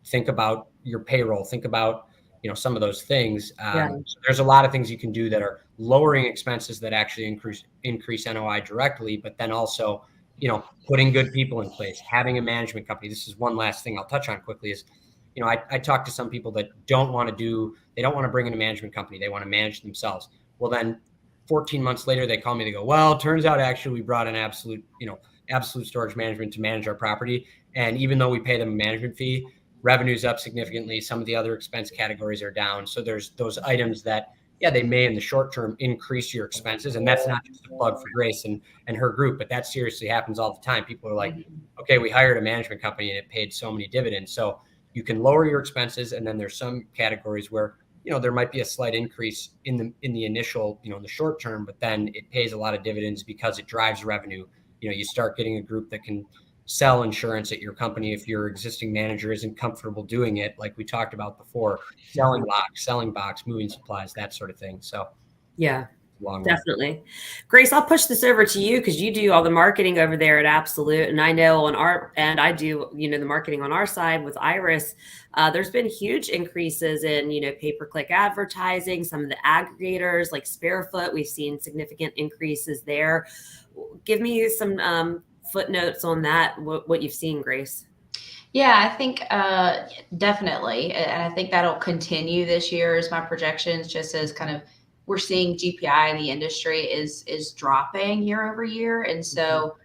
think about your payroll, think about some of those things. So there's a lot of things you can do that are lowering expenses that actually increase NOI directly, but then also, putting good people in place, having a management company. This is one last thing I'll touch on quickly is, I talk to some people that they don't want to bring in a management company. They want to manage themselves. Well, then 14 months later, they call me, they go, well, it turns out actually we brought in absolute storage management to manage our property. And even though we pay them a management fee, revenue's up significantly. Some of the other expense categories are down. So there's those items that, they may in the short term increase your expenses. And that's not just a plug for Grace and her group, but that seriously happens all the time. People are like, okay, we hired a management company and it paid so many dividends. So you can lower your expenses. And then there's some categories where, there might be a slight increase in the initial, in the short term, but then it pays a lot of dividends because it drives revenue. You start getting a group that can sell insurance at your company if your existing manager isn't comfortable doing it, like we talked about before, selling locks, selling box, moving supplies, that sort of thing. So definitely. Grace, I'll push this over to you because you do all the marketing over there at Absolute. And I know on our end, I do, the marketing on our side with Iris. There's been huge increases in, pay-per-click advertising. Some of the aggregators like Sparefoot, we've seen significant increases there. Give me some footnotes on that, what you've seen, Grace. Yeah, I think definitely. And I think that'll continue this year as my projections, just as kind of we're seeing GPI in the industry is dropping year over year. And so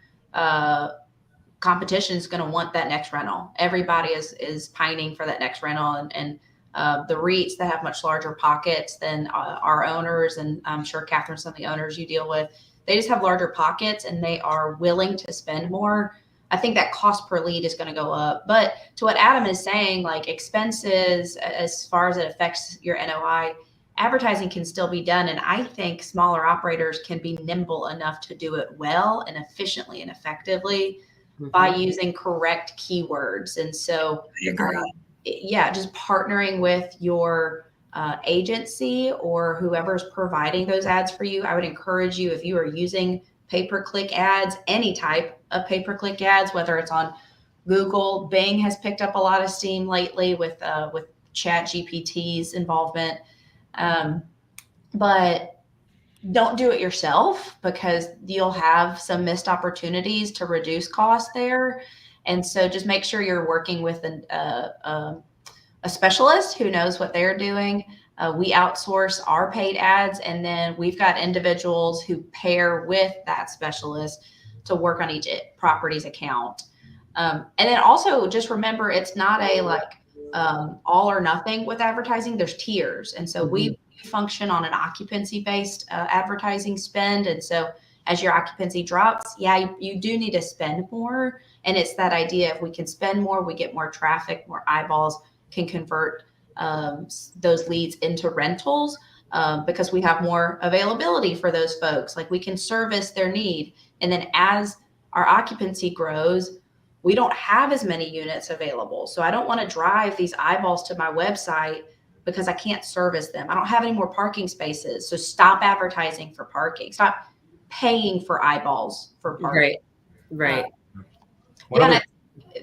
competition is going to want that next rental. Everybody is pining for that next rental. And the REITs that have much larger pockets than our owners, and I'm sure Kathryn, some of the owners you deal with, they just have larger pockets and they are willing to spend more. I think that cost per lead is going to go up. But to what Adam is saying, like expenses, as far as it affects your NOI, advertising can still be done. And I think smaller operators can be nimble enough to do it well and efficiently and effectively by using correct keywords. And so, just partnering with your agency or whoever's providing those ads for you. I would encourage you, if you are using pay-per-click ads, any type of pay-per-click ads, whether it's on Google, Bing has picked up a lot of steam lately with ChatGPT's involvement. But don't do it yourself because you'll have some missed opportunities to reduce costs there. And so just make sure you're working with a specialist who knows what they're doing. We outsource our paid ads, and then we've got individuals who pair with that specialist to work on each property's account. And then also just remember, it's not a all or nothing with advertising. There's tiers. And so we function on an occupancy based advertising spend. And so as your occupancy drops, you do need to spend more. And it's that idea, if we can spend more, we get more traffic, more eyeballs, can convert those leads into rentals because we have more availability for those folks. Like we can service their need. And then as our occupancy grows, we don't have as many units available. So I don't want to drive these eyeballs to my website because I can't service them. I don't have any more parking spaces. So stop advertising for parking. Stop paying for eyeballs for parking. Right.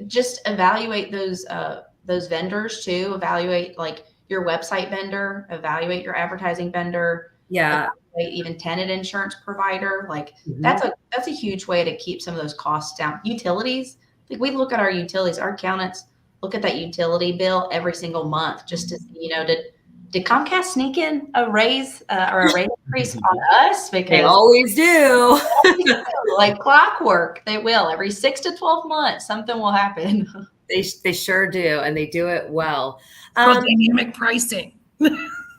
Just evaluate those vendors too. Evaluate like your website vendor, evaluate your advertising vendor, Yeah. evaluate even tenant insurance provider. Like Mhm. that's a huge way to keep some of those costs down. Utilities, like we look at our utilities, our accountants look at that utility bill every single month just to see, did Comcast sneak in a raise or a rate increase on us? They Because always do. like clockwork, they will. Every 6 to 12 months, something will happen. They sure do, and they do it well. Called dynamic pricing.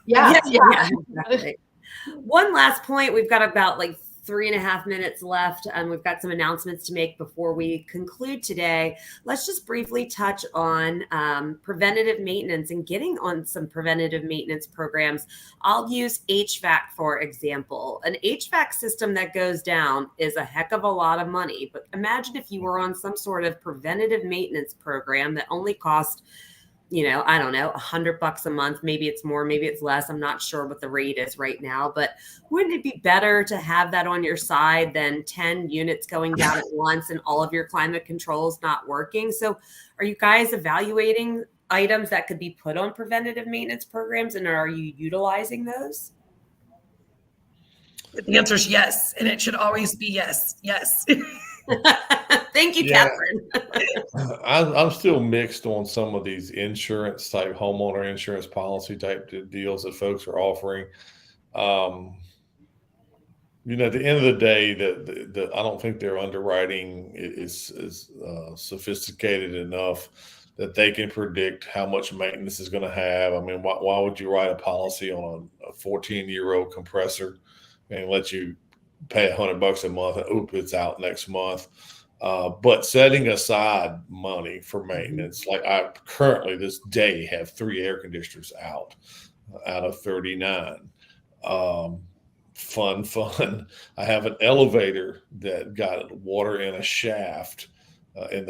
Yeah. Exactly. One last point. We've got about like 3.5 minutes left, and we've got some announcements to make before we conclude today. Let's just briefly touch on preventative maintenance and getting on some preventative maintenance programs. I'll use HVAC, for example. An HVAC system that goes down is a heck of a lot of money, but imagine if you were on some sort of preventative maintenance program that only cost, I don't know, $100 a month. Maybe it's more, maybe it's less. I'm not sure what the rate is right now, but wouldn't it be better to have that on your side than 10 units going down at once and all of your climate controls not working? So are you guys evaluating items that could be put on preventative maintenance programs, and are you utilizing those? The answer is yes, and it should always be yes. Yes. Thank you, Yeah. Kathryn. I'm still mixed on some of these insurance type, homeowner insurance policy type deals that folks are offering. At the end of the day, I don't think their underwriting is sophisticated enough that they can predict how much maintenance is going to have. I mean, why would you write a policy on a 14-year-old compressor and let you pay $100 a month and it's out next month? But setting aside money for maintenance, like I currently this day have 3 air conditioners out of 39. Fun. I have an elevator that got water in a shaft in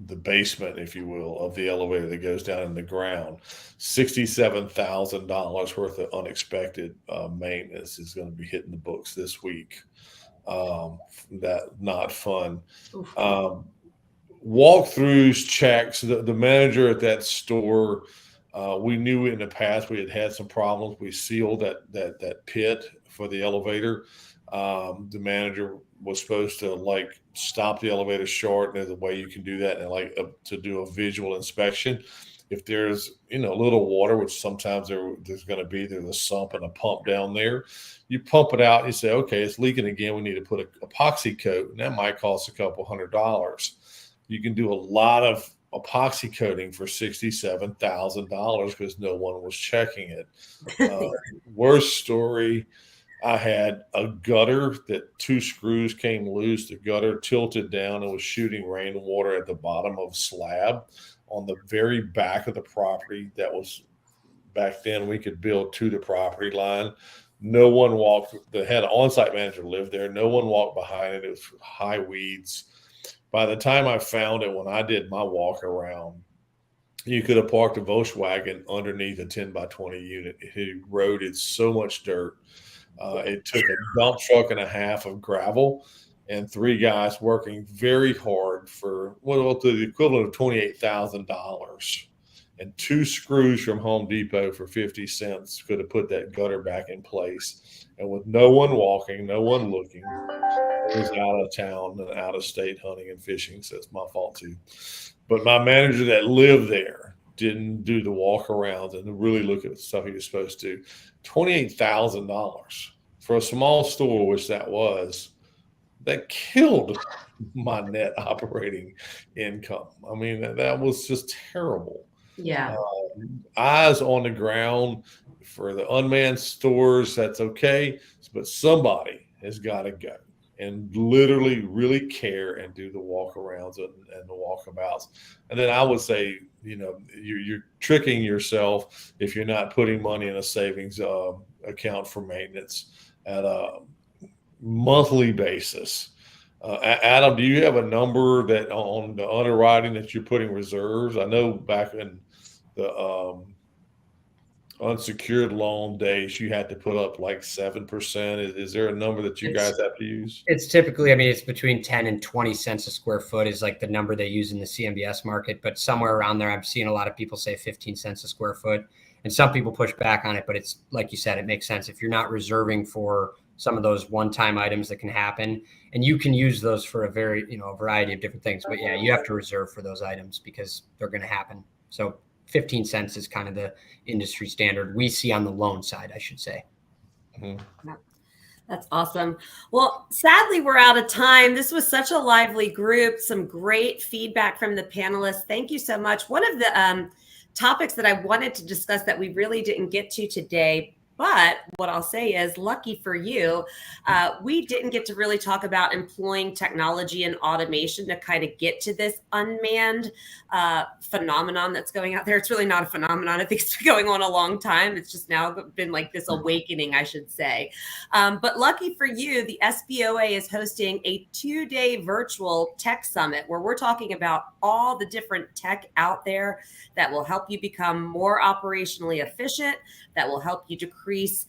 the basement, if you will, of the elevator that goes down in the ground. $67,000 worth of unexpected maintenance is going to be hitting the books this week. That not fun. Walkthroughs, checks. The manager at that store, we knew in the past we had some problems. We sealed that pit for the elevator. The manager was supposed to stop the elevator short, and there's a way you can do that, and to do a visual inspection. If there's a little water, which sometimes there's going to be, there's a sump and a pump down there, you pump it out and you say, okay, it's leaking again, we need to put an epoxy coat, and that might cost a couple $100. You can do a lot of epoxy coating for $67,000 because no one was checking it. Worst story, I had a gutter that 2 screws came loose. The gutter tilted down and was shooting rainwater at the bottom of a slab on the very back of the property. That was back then we could build to the property line. No one walked. They had an on-site manager live there. No one walked behind it. It was high weeds. By the time I found it, when I did my walk around, you could have parked a Volkswagen underneath a 10 by 20 unit. It eroded so much dirt. It took a dump truck and a half of gravel and 3 guys working very hard for the equivalent of $28,000. And 2 screws from Home Depot for 50 cents could have put that gutter back in place. And with no one walking, no one looking, it was out of town and out of state hunting and fishing, so it's my fault too. But my manager that lived there didn't do the walk around and really look at the stuff he was supposed to. $28,000 for a small store, which that was, that killed my net operating income. I mean, that was just terrible. Yeah. Eyes on the ground for the unmanned stores, that's okay, but somebody has got to go and literally really care and do the walkarounds and the walkabouts. And then I would say, you're tricking yourself if you're not putting money in a savings account for maintenance at a monthly basis. Adam, do you have a number that on the underwriting that you're putting reserves? I know back in the unsecured loan days, you had to put up like 7%. Is there a number that you guys have to use? It's typically, I mean, it's between 10 and 20 cents a square foot is like the number they use in the CMBS market, but somewhere around there, I'm seeing a lot of people say 15 cents a square foot, and some people push back on it, but it's like you said, it makes sense. If you're not reserving for some of those one-time items that can happen, and you can use those for a variety of different things, but yeah, you have to reserve for those items because they're going to happen. So 15 cents is kind of the industry standard we see on the loan side, I should say. Mm-hmm. That's awesome. Well, sadly, we're out of time. This was such a lively group, some great feedback from the panelists. Thank you so much. One of the topics that I wanted to discuss that we really didn't get to today, but what I'll say is, lucky for you, we didn't get to really talk about employing technology and automation to kind of get to this unmanned phenomenon that's going out there. It's really not a phenomenon. I think it's been going on a long time. It's just now been like this awakening, I should say. But lucky for you, the SBOA is hosting a 2-day virtual tech summit where we're talking about all the different tech out there that will help you become more operationally efficient, that will help you decrease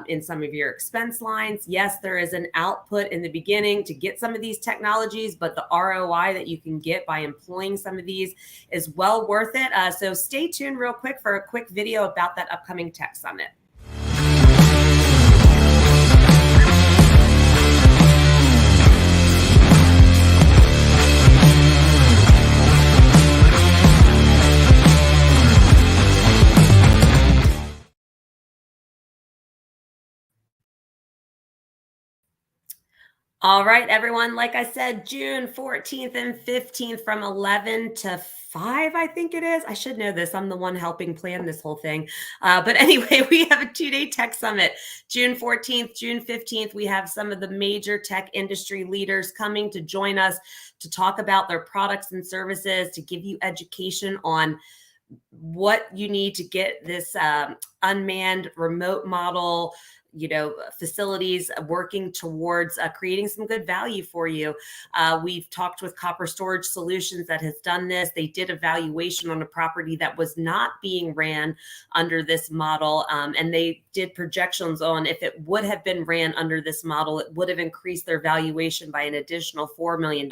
in some of your expense lines. Yes, there is an output in the beginning to get some of these technologies, but the ROI that you can get by employing some of these is well worth it. So stay tuned real quick for a quick video about that upcoming tech summit. All right, everyone. Like I said, June 14th and 15th from 11 to 5, I think it is. I should know this. I'm the one helping plan this whole thing. But anyway, we have a 2-day tech summit, June 14th, June 15th. We have some of the major tech industry leaders coming to join us to talk about their products and services, to give you education on what you need to get this unmanned remote model, facilities working towards creating some good value for you. We've talked with Copper Storage Solutions that has done this. They did a valuation on a property that was not being ran under this model. And they did projections on if it would have been ran under this model, it would have increased their valuation by an additional $4 million.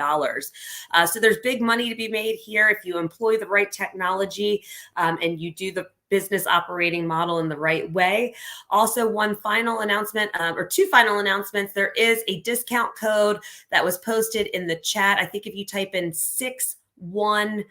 So there's big money to be made here if you employ the right technology and you do the business operating model in the right way. Also, one final announcement, or two final announcements. There is a discount code that was posted in the chat. I think if you type in 61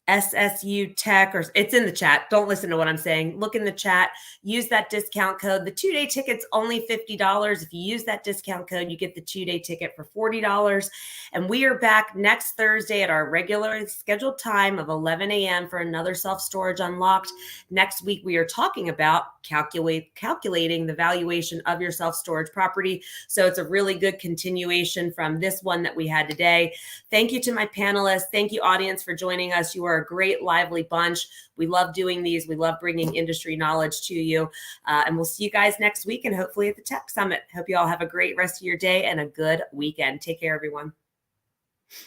SSU Tech, or it's in the chat. Don't listen to what I'm saying. Look in the chat. Use that discount code. The 2-day ticket's only $50. If you use that discount code, you get the 2-day ticket for $40. And we are back next Thursday at our regularly scheduled time of 11 a.m. for another Self-Storage Unlocked. Next week, we are talking about calculating the valuation of your self-storage property. So it's a really good continuation from this one that we had today. Thank you to my panelists. Thank you, audience, for joining us. You are a great, lively bunch. We love doing these. We love bringing industry knowledge to you. And we'll see you guys next week and hopefully at the Tech Summit. Hope you all have a great rest of your day and a good weekend. Take care, everyone.